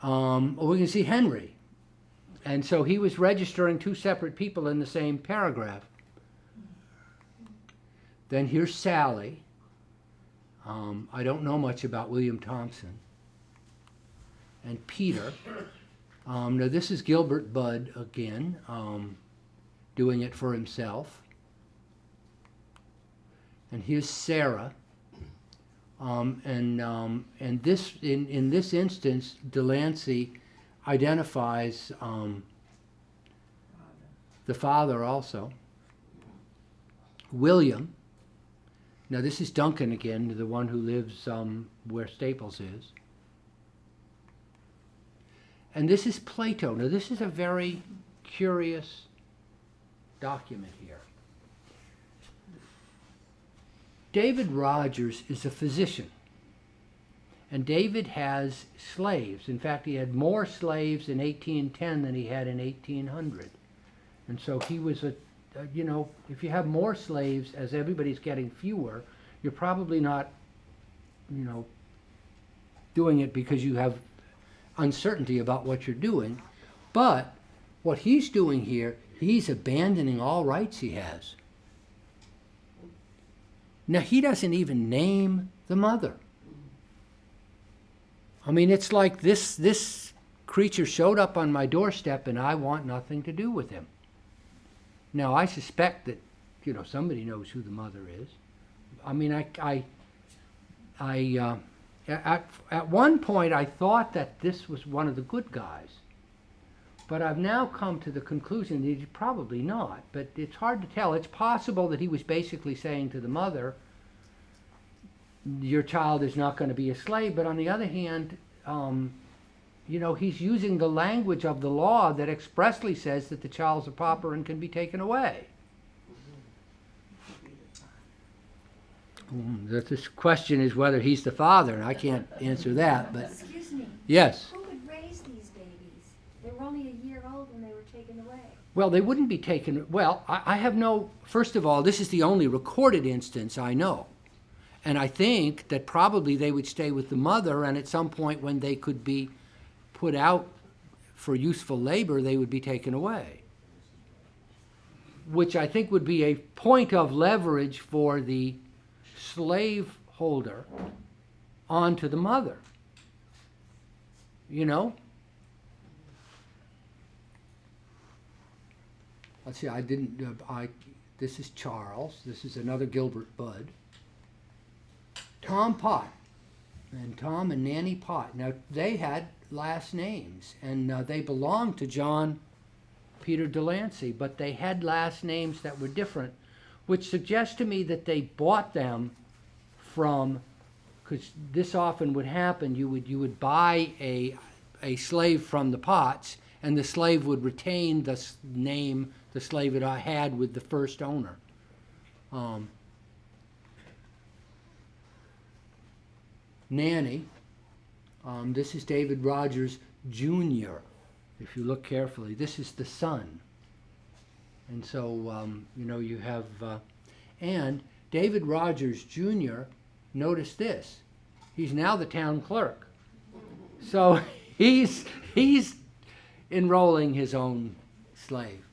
or we're going to see Henry. And so he was registering two separate people in the same paragraph. Then here's Sally. I don't know much about William Thompson. And Peter. Now this is Gilbert Budd again, doing it for himself. And here's Sarah. And this, in this instance, Delancey identifies the father also. William. Now this is Duncan again, the one who lives where Staples is. And this is Plato. Now this is a very curious document here. David Rogers is a physician. And David has slaves. In fact, he had more slaves in 1810 than he had in 1800. And so he was you know, if you have more slaves as everybody's getting fewer, you're probably not, you know, doing it because you have uncertainty about what you're doing. But what he's doing here, he's abandoning all rights he has. Now, he doesn't even name the mother. I mean, it's like this creature showed up on my doorstep and I want nothing to do with him. Now, I suspect that, you know, somebody knows who the mother is. I mean, at one point I thought that this was one of the good guys. But I've now come to the conclusion that he's probably not. But it's hard to tell. It's possible that he was basically saying to the mother, your child is not going to be a slave. But on the other hand, you know, he's using the language of the law that expressly says that the child's a pauper and can be taken away. This question is whether he's the father, and I can't answer that. But Excuse me. yes. Who would raise these babies? They were only a year old when they were taken away. Well, they wouldn't be taken. Well, I have no. First of all, this is the only recorded instance I know. And I think that probably they would stay with the mother, and at some point when they could be put out for useful labor, they would be taken away. Which I think would be a point of leverage for the slave holder onto the mother. You know? Let's see, this is Charles. This is another Gilbert Budd. Tom Pott, and Tom and Nanny Pott. Now, they had last names, and they belonged to John Peter Delancey, but they had last names that were different, which suggests to me that they bought them from, because this often would happen, you would buy a slave from the Potts, and the slave would retain the name the slave had with the first owner. Nanny, this is David Rogers Jr., if you look carefully. This is the son. And so, you know, you have, and David Rogers Jr., notice this, he's now the town clerk. So he's enrolling his own slave.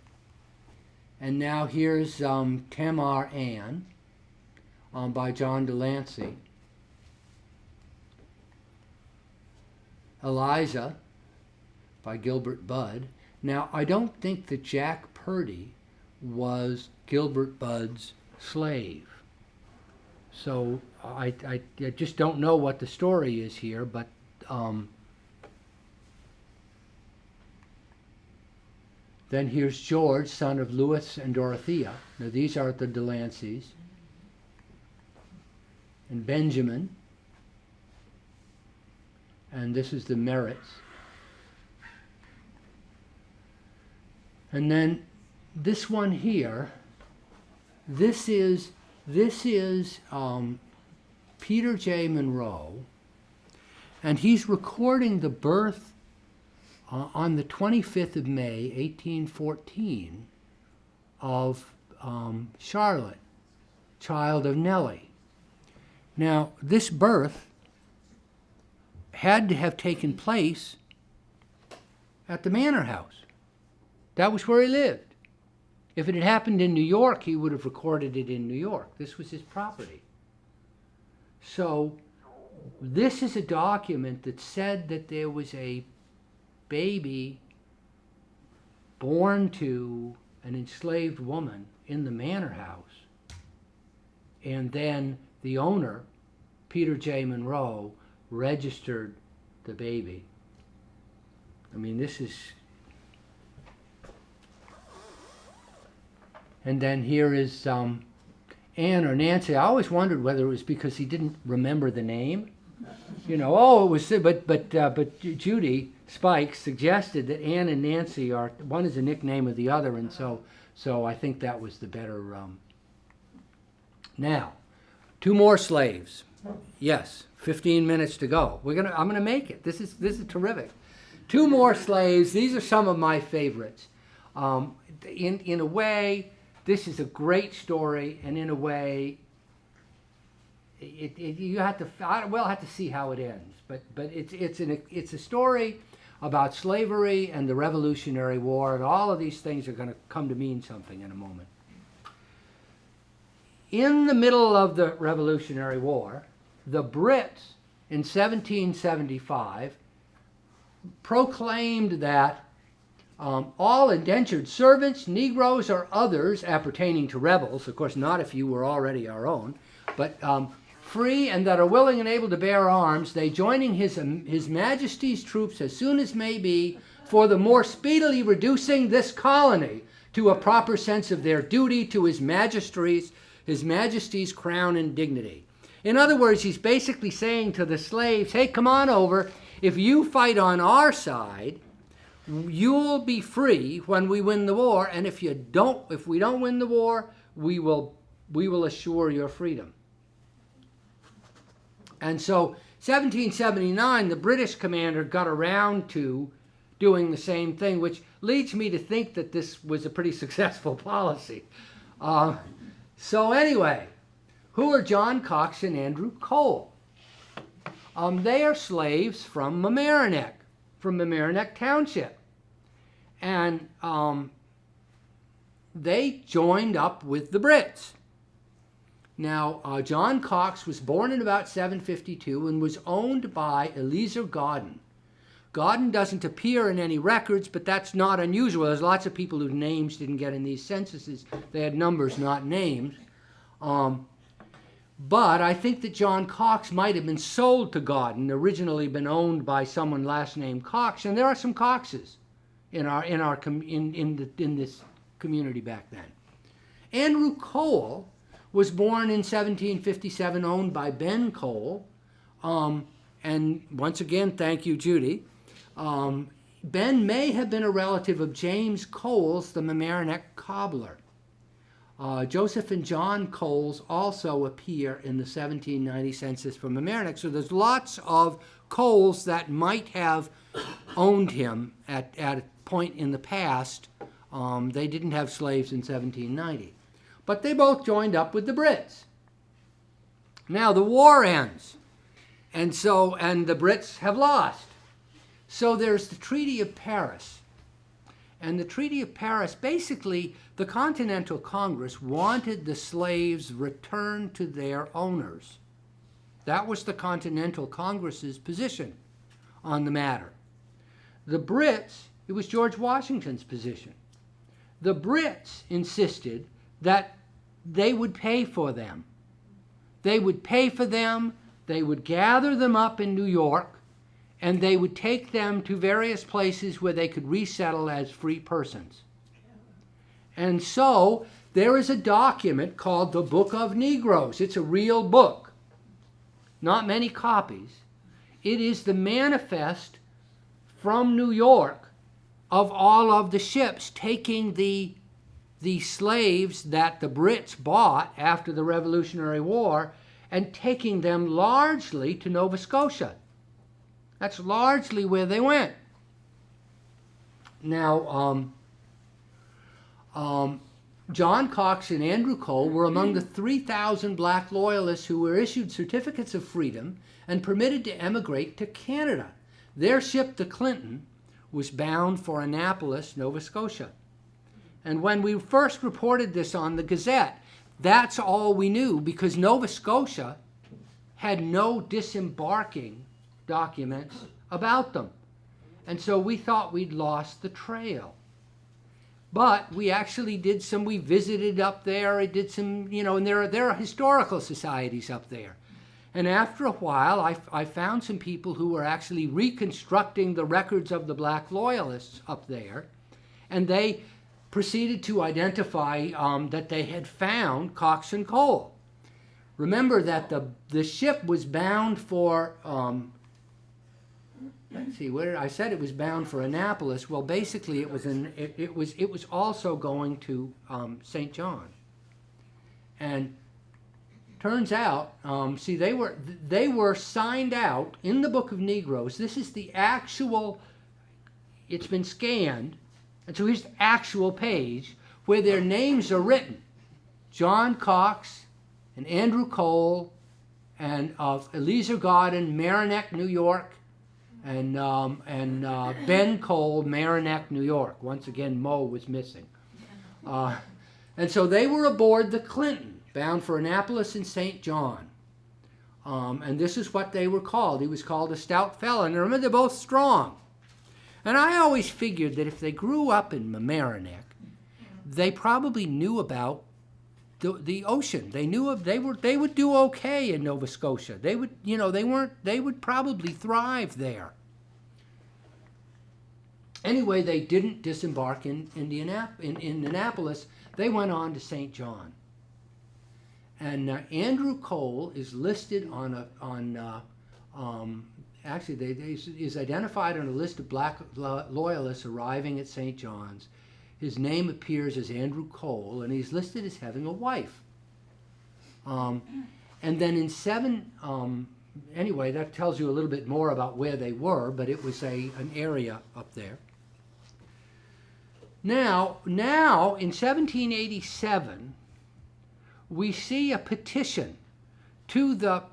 And now here's Tamar Ann by John Delancey. Eliza by Gilbert Budd. Now, I don't think that Jack Purdy was Gilbert Budd's slave. So I just don't know what the story is here, but then here's George, son of Louis and Dorothea. Now, these are the Delanceys. And Benjamin. And this is the Merritts. And then this one here, this is Peter J. Monroe, and he's recording the birth on the 25th of May, 1814, of Charlotte, child of Nellie. Now, this birth had to have taken place at the manor house. That was where he lived. If it had happened in New York, he would have recorded it in New York. This was his property. So this is a document that said that there was a baby born to an enslaved woman in the manor house. And then the owner, Peter J. Monroe, registered the baby. I mean, this is... And then here is Anne or Nancy. I always wondered whether it was because he didn't remember the name. You know, oh, it was... But Judy Spikes suggested that Anne and Nancy are... One is a nickname of the other, and so I think that was the better... Now, two more slaves. Yes, 15 minutes to go. I'm gonna make it. This is terrific. Two more slaves. These are some of my favorites. In a way, this is a great story, and in a way, you have to. We'll have to see how it ends. But it's a story about slavery and the Revolutionary War, and all of these things are going to come to mean something in a moment. In the middle of the Revolutionary War, the Brits in 1775 proclaimed that all indentured servants, Negroes, or others appertaining to rebels, of course not if you were already our own, but free and that are willing and able to bear arms, they joining his Majesty's troops as soon as may be, for the more speedily reducing this colony to a proper sense of their duty to his Majesty's crown and dignity. In other words, he's basically saying to the slaves, hey, come on over. If you fight on our side, you'll be free when we win the war, and if we don't win the war, we will assure your freedom. And so 1779, the British commander got around to doing the same thing, which leads me to think that this was a pretty successful policy. So anyway, who are John Cox and Andrew Cole? They are slaves from Mamaroneck Township. And they joined up with the Brits. Now, John Cox was born in about 752 and was owned by Eleazar Godden. Godden doesn't appear in any records, but that's not unusual. There's lots of people whose names didn't get in these censuses. They had numbers, not names. But I think that John Cox might have been sold to Godden, originally been owned by someone last name Cox, and there are some Coxes in this community back then. Andrew Cole was born in 1757, owned by Ben Cole, and once again, thank you, Judy. Ben may have been a relative of James Coles, the Mamaroneck cobbler. Joseph and John Coles also appear in the 1790 census for Mamaroneck, so there's lots of Coles that might have owned him at a point in the past. They didn't have slaves in 1790. But they both joined up with the Brits. Now the war ends, and the Brits have lost. So there's the Treaty of Paris. And the Treaty of Paris, basically, the Continental Congress wanted the slaves returned to their owners. That was the Continental Congress's position on the matter. The Brits, it was George Washington's position. The Brits insisted that they would pay for them. They would pay for them, they would gather them up in New York, and they would take them to various places where they could resettle as free persons. And so there is a document called the Book of Negroes. It's a real book, not many copies. It is the manifest from New York of all of the ships taking the slaves that the Brits bought after the Revolutionary War and taking them largely to Nova Scotia. That's largely where they went. Now, John Cox and Andrew Cole were among the 3,000 black loyalists who were issued certificates of freedom and permitted to emigrate to Canada. Their ship, the Clinton, was bound for Annapolis, Nova Scotia. And when we first reported this on the Gazette, that's all we knew, because Nova Scotia had no disembarking documents about them. And so we thought we'd lost the trail. But we actually we visited up there, I did some, and there are historical societies up there. And after a while, I found some people who were actually reconstructing the records of the black loyalists up there, and they proceeded to identify that they had found Cox and Cole. Remember that the ship was bound for, let's see, where I said it was bound for Annapolis. Well, basically it was also going to St. John. And turns out, see, they were signed out in the Book of Negroes. This is the actual, it's been scanned, and so here's the actual page where their names are written. John Cox and Andrew Cole and of Eliezer Garden, Mamaroneck, New York, and Ben Cole, Mamaroneck, New York. Once again, Mo was missing. And so they were aboard the Clinton, bound for Annapolis and St. John. And this is what they were called. He was called a stout fellow. And remember, they're both strong. And I always figured that if they grew up in Mamaroneck, they probably knew about the ocean. They knew they would do okay in Nova Scotia. They would, they would probably thrive there. Anyway, they didn't disembark in Annapolis. They went on to St. John. And Andrew Cole is listed is identified on a list of black loyalists arriving at St. John's. His name appears as Andrew Cole, and he's listed as having a wife. And then anyway, that tells you a little bit more about where they were, but it was an area up there. Now, in 1787, we see a petition to the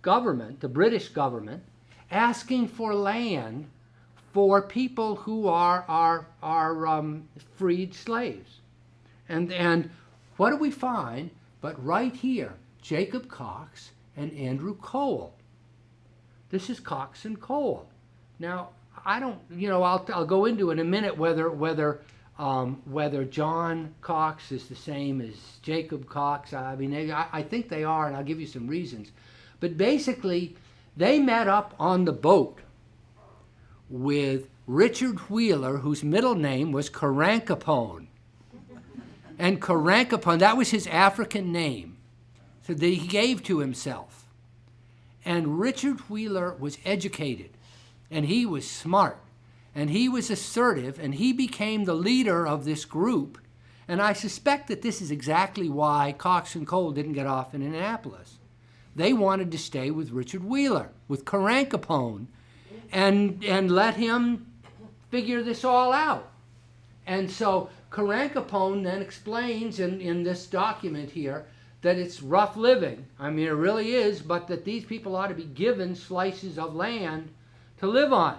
government, the British government, asking for land for people who are freed slaves. And what do we find but right here, Jacob Cox and Andrew Cole. This is Cox and Cole. Now, I don't, I'll go into in a minute whether John Cox is the same as Jacob Cox. I mean, I think they are, and I'll give you some reasons. But basically, they met up on the boat with Richard Wheeler, whose middle name was Carancapone. And Carancapone, that was his African name that he gave to himself. And Richard Wheeler was educated, and he was smart, and he was assertive, and he became the leader of this group. And I suspect that this is exactly why Cox and Cole didn't get off in Annapolis. They wanted to stay with Richard Wheeler, with Carancapone, and let him figure this all out. And so Carancapone then explains in this document here that it's rough living. I mean, it really is, but that these people ought to be given slices of land to live on.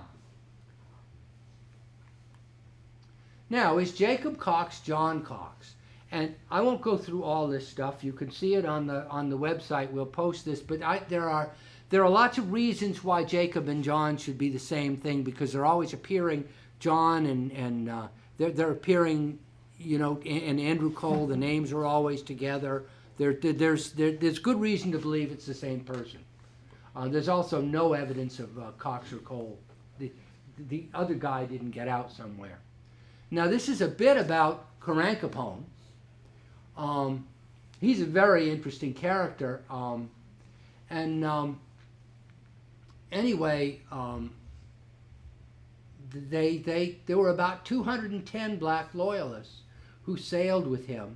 Now, is Jacob Cox John Cox? And I won't go through all this stuff. You can see it on the website. We'll post this. But there are lots of reasons why Jacob and John should be the same thing, because they're always appearing, John and they're appearing, and Andrew Cole. The names are always together. There's good reason to believe it's the same person. There's also no evidence of Cox or Cole. The other guy didn't get out somewhere. Now, this is a bit about Carancapone. He's a very interesting character. Anyway, there were about 210 black loyalists who sailed with him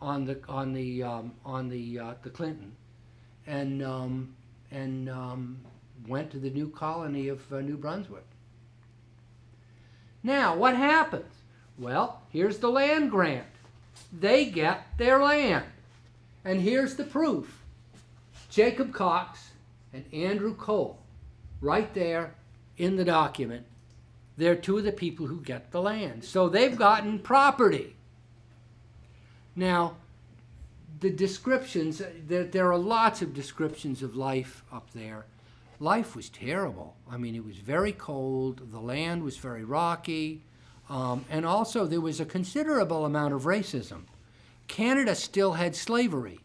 on the Clinton, and went to the new colony of New Brunswick. Now, what happens? Well, here's the land grant. They get their land. And here's the proof. Jacob Cox and Andrew Cole, right there in the document. They're two of the people who get the land. So they've gotten property. Now, the descriptions, there are lots of descriptions of life up there. Life was terrible. I mean, it was very cold. The land was very rocky. And also, there was a considerable amount of racism. Canada still had slavery.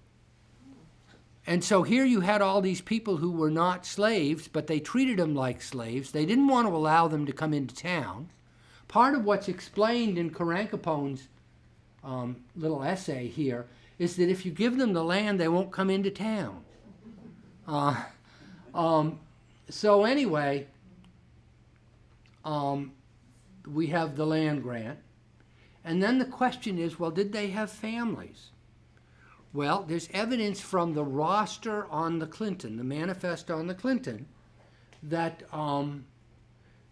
And so here you had all these people who were not slaves, but they treated them like slaves. They didn't want to allow them to come into town. Part of what's explained in Carancapone's little essay here is that if you give them the land, they won't come into town. So anyway, we have the land grant. And then the question is, well, did they have families? Well, there's evidence from the roster on the Clinton, the manifest on the Clinton, that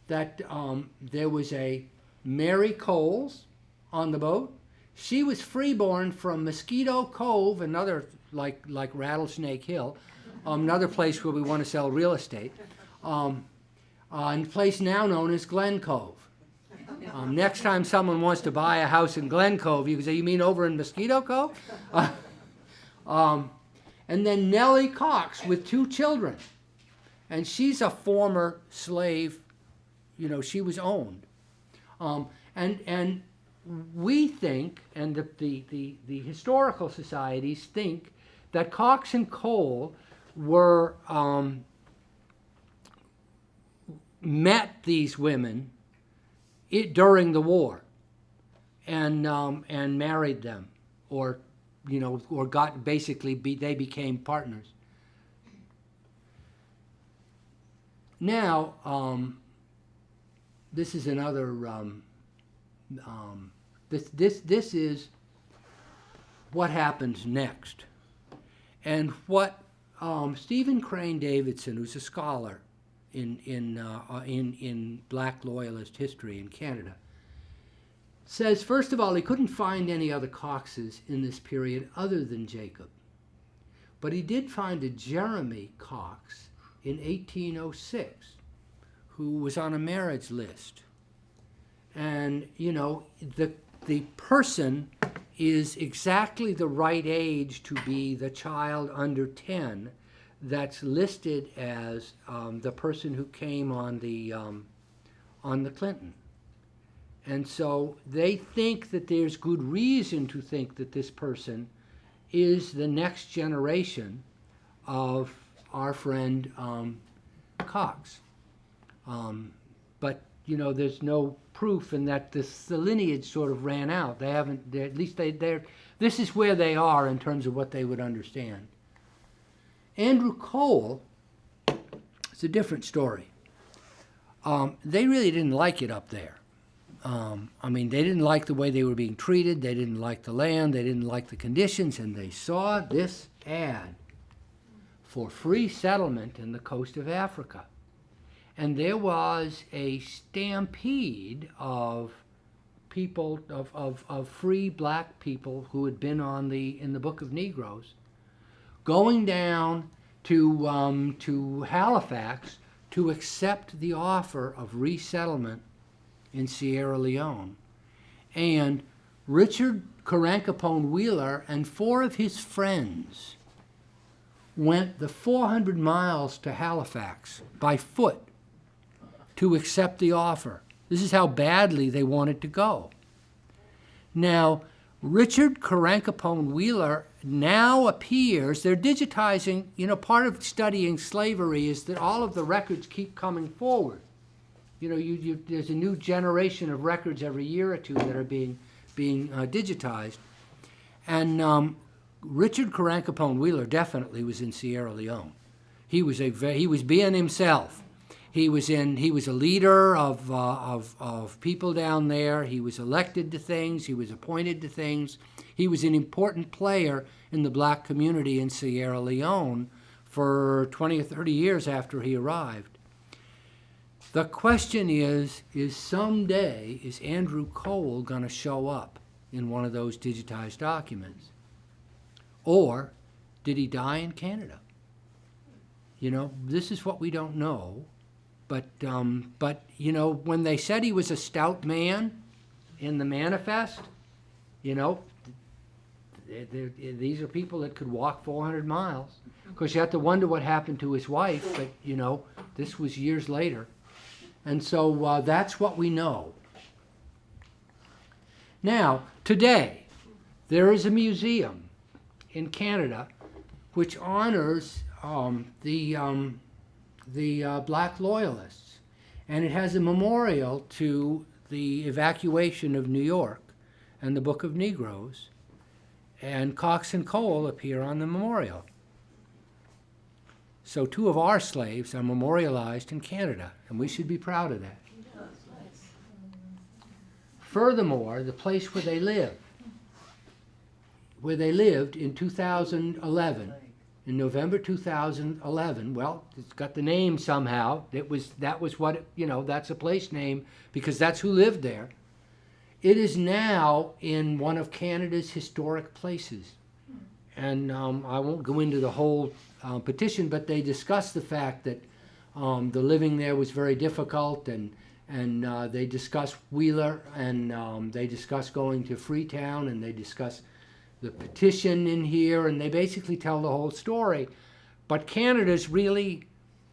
there was a Mary Coles on the boat. She was freeborn from Mosquito Cove, another like Rattlesnake Hill, another place where we want to sell real estate, a place now known as Glen Cove. Next time someone wants to buy a house in Glen Cove, you can say, "You mean over in Mosquito Cove?" And then Nellie Cox with 2 children, and she's a former slave. You know, she was owned, and we think, and the historical societies think, that Cox and Cole were met these women during the war, and married them, or got basically they became partners. Now, this is another. This is what happens next, and what Stephen Crane Davidson, who's a scholar in Black Loyalist history in Canada, says, first of all, he couldn't find any other Coxes in this period other than Jacob. But he did find a Jeremy Cox in 1806 who was on a marriage list. And, the person is exactly the right age to be the child under 10 that's listed as the person who came on the Clinton. And so they think that there's good reason to think that this person is the next generation of our friend Cox. But, there's no proof in that the lineage sort of ran out. They haven't, at least this is where they are in terms of what they would understand. Andrew Cole, it's a different story. They really didn't like it up there. They didn't like the way they were being treated. They didn't like the land. They didn't like the conditions. And they saw this ad for free settlement in the coast of Africa. And there was a stampede of people, of free black people who had been in the Book of Negroes, going down to Halifax to accept the offer of resettlement in Sierra Leone. And Richard Carancapone Wheeler and 4 of his friends went the 400 miles to Halifax by foot to accept the offer. This is how badly they wanted to go. Now, Richard Carancapone Wheeler now appears, they're digitizing, part of studying slavery is that all of the records keep coming forward. There's a new generation of records every year or two that are being digitized. And Richard Carancapone Wheeler definitely was in Sierra Leone. He was being himself. He was a leader of people down there. He was elected to things. He was appointed to things. He was an important player in the black community in Sierra Leone for 20 or 30 years after he arrived. The question is someday, is Andrew Cole going to show up in one of those digitized documents? Or did he die in Canada? This is what we don't know. But when they said he was a stout man in the manifest, these are people that could walk 400 miles. Of course, you have to wonder what happened to his wife, but, this was years later. And so that's what we know. Now, today, there is a museum in Canada which honors the Black Loyalists, and it has a memorial to the evacuation of New York and the Book of Negroes, and Cox and Cole appear on the memorial. So 2 of our slaves are memorialized in Canada, and we should be proud of that. Furthermore, the place where they live, where they lived in 2011, in November 2011. Well, it's got the name somehow. That was what, that's a place name because that's who lived there. It is now in one of Canada's historic places. And I won't go into the whole petition, but they discuss the fact that the living there was very difficult, and they discuss Wheeler, and they discuss going to Freetown, and they discuss the petition in here, and they basically tell the whole story. But Canada's really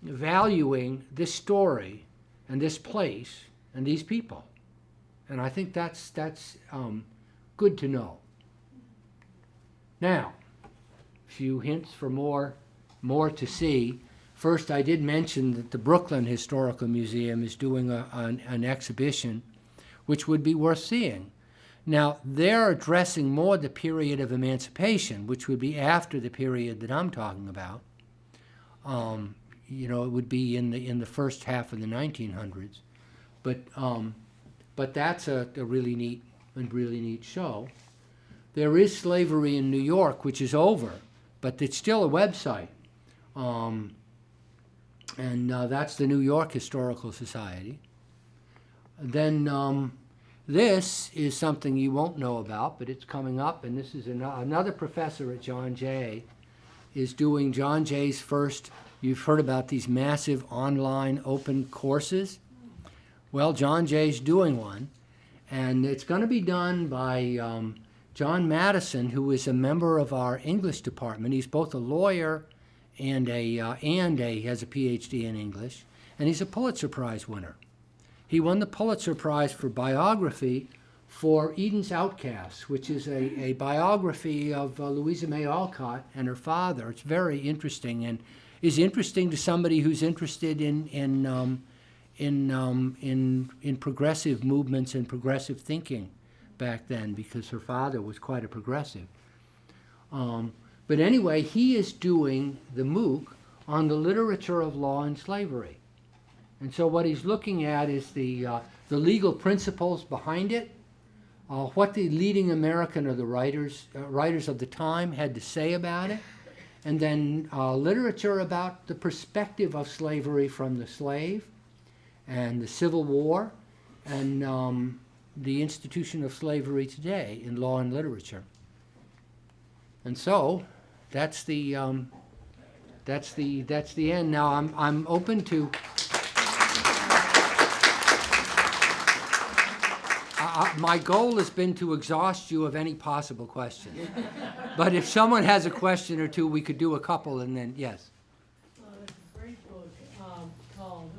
valuing this story and this place and these people. And I think that's good to know. Now, a few hints for more to see. First, I did mention that the Brooklyn Historical Museum is doing an exhibition which would be worth seeing. Now, they're addressing more the period of emancipation, which would be after the period that I'm talking about. It would be in the first half of the 1900s. But that's a really neat show. There is slavery in New York, which is over, but it's still a website. And that's the New York Historical Society. Then this is something you won't know about, but it's coming up, and this is another professor at John Jay is doing John Jay's first, you've heard about these massive online open courses. Well, John Jay's doing one, and it's going to be done by John Madison, who is a member of our English department. He's both a lawyer and he has a PhD in English, and he's a Pulitzer Prize winner. He won the Pulitzer Prize for biography for Eden's Outcasts, which is a biography of Louisa May Alcott and her father. It's very interesting, and is interesting to somebody who's interested in progressive movements and progressive thinking back then, because her father was quite a progressive. But anyway, he is doing the MOOC on the literature of law and slavery. And so what he's looking at is the legal principles behind it, what the leading American or the writers of the time had to say about it, and then literature about the perspective of slavery from the slave, and the Civil War, and the institution of slavery today in law and literature. And so that's the end. Now I'm open to. My goal has been to exhaust you of any possible question. But if someone has a question or two, we could do a couple, and then yes. There's a great book called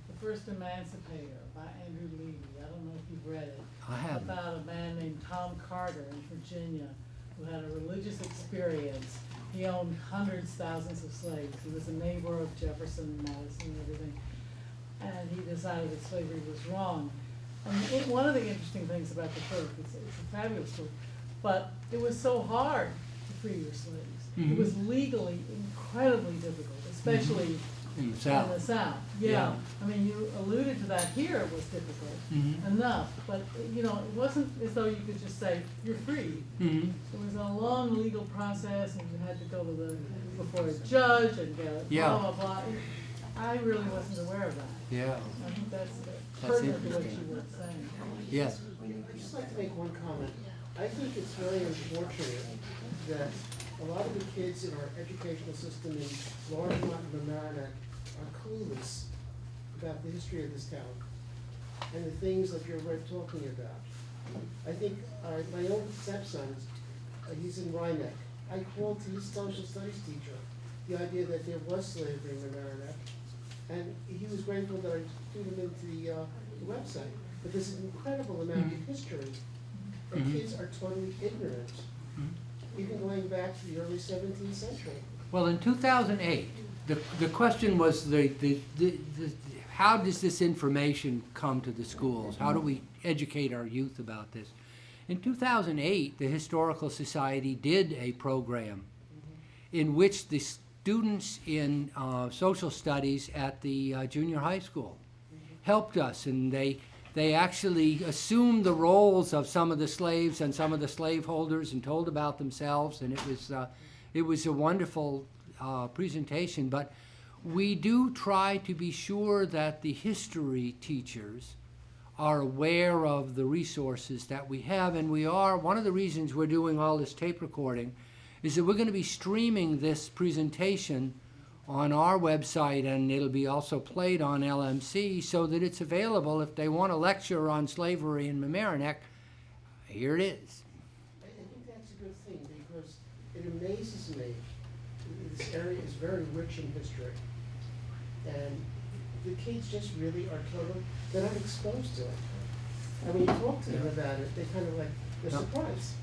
The First Emancipator by Andrew Levy. I don't know if you've read it. I haven't. About a man named Tom Carter in Virginia who had a religious experience. He owned hundreds, thousands of slaves. He was a neighbor of Jefferson and Madison and everything. And he decided that slavery was wrong. And one of the interesting things about the book, it's a fabulous book, but it was so hard to free your slaves. Mm-hmm. It was legally incredibly difficult, especially In the South. in the South. Yeah. I mean, you alluded to that here. It was difficult enough, but it wasn't as though you could just say you're free. Mm-hmm. It was a long legal process, and you had to go to before a judge and get blah blah blah. I really wasn't aware of that. Yeah. I think that's pertinent to what you were saying. Yes. I'd just like to make one comment. I think it's very unfortunate that a lot of the kids in our educational system in Larchmont and Mamaroneck are clueless about the history of this town and the things that you're talking about. I think my own stepson, he's in Rhinebeck. I called to his social studies teacher the idea that there was slavery in Mamaroneck, and he was grateful that I threw him into the website. But there's an incredible amount of history, and kids are totally ignorant, even going back to the early 17th century. Well, in 2008, the question was how does this information come to the schools? How do we educate our youth about this? In 2008, the Historical Society did a program in which the students in social studies at the junior high school helped us, and they they actually assumed the roles of some of the slaves and some of the slaveholders and told about themselves, and it was a wonderful presentation. But we do try to be sure that the history teachers are aware of the resources that we have, and we are. One of the reasons we're doing all this tape recording is that we're going to be streaming this presentation on our website, and it'll be also played on LMC so that it's available if they want a lecture on slavery in Mamaroneck. Here it is. I think that's a good thing, because it amazes me. This area is very rich in history, and the kids just really are totally, they're not exposed to it. And when you talk to them about it, they kind of like, they're No. surprised.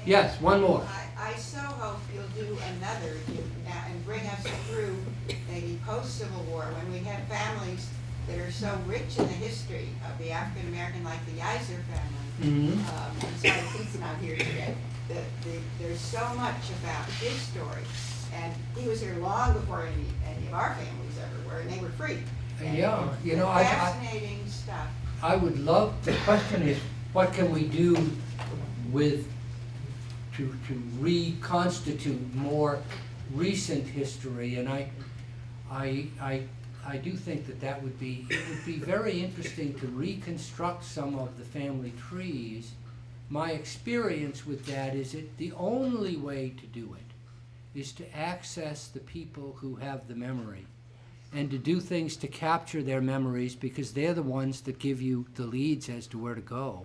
Yes, one more. I so hope you'll do another and bring us through maybe post-Civil War, when we have families that are so rich in the history of the African American, like the Yeiser family. I'm sorry, Pete's not here today. There's so much about his story, and he was here long before any of our families ever were, and they were free. And Yeah, you know, I fascinating stuff. would love, the question is, what can we do with, to reconstitute more recent history? And I do think that it would be very interesting to reconstruct some of the family trees. My experience with that is that the only way to do it is to access the people who have the memory, and to do things to capture their memories, because they're the ones that give you the leads as to where to go.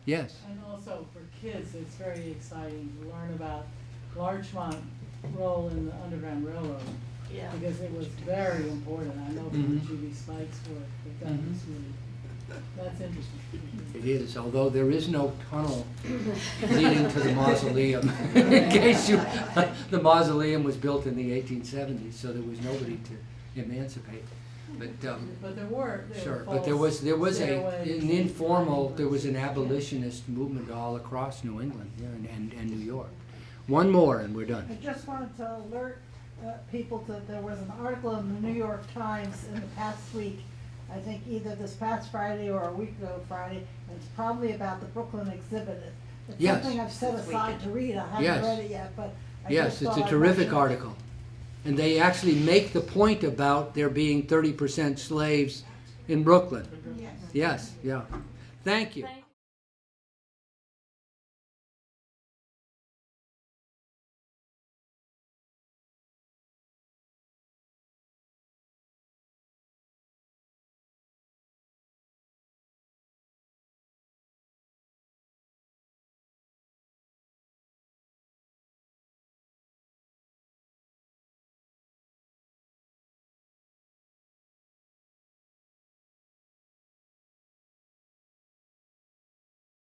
Yes? And also for kids, it's very exciting to learn about Larchmont role in the Underground Railroad. Yeah. Because it was very important. I know from the G.B. Spike's work that was really, that's interesting. It is, although there is no tunnel leading to the mausoleum. In case you, the mausoleum was built in the 1870s, so there was nobody to emancipate. But there sure, were but there was stairways an informal, there was an abolitionist movement all across New England, yeah, and New York. One more and we're done. I just wanted to alert people that there was an article in the New York Times in the past week, I think either this past Friday or a week ago Friday, and it's probably about the Brooklyn exhibit. It's Yes. something I've set aside to read. I haven't Yes. read it yet, but I Yes, just it's thought a I'd terrific mention it. article. And they actually make the point about there being 30% slaves in Brooklyn. Yes. Yes, yeah. Thank you. Thank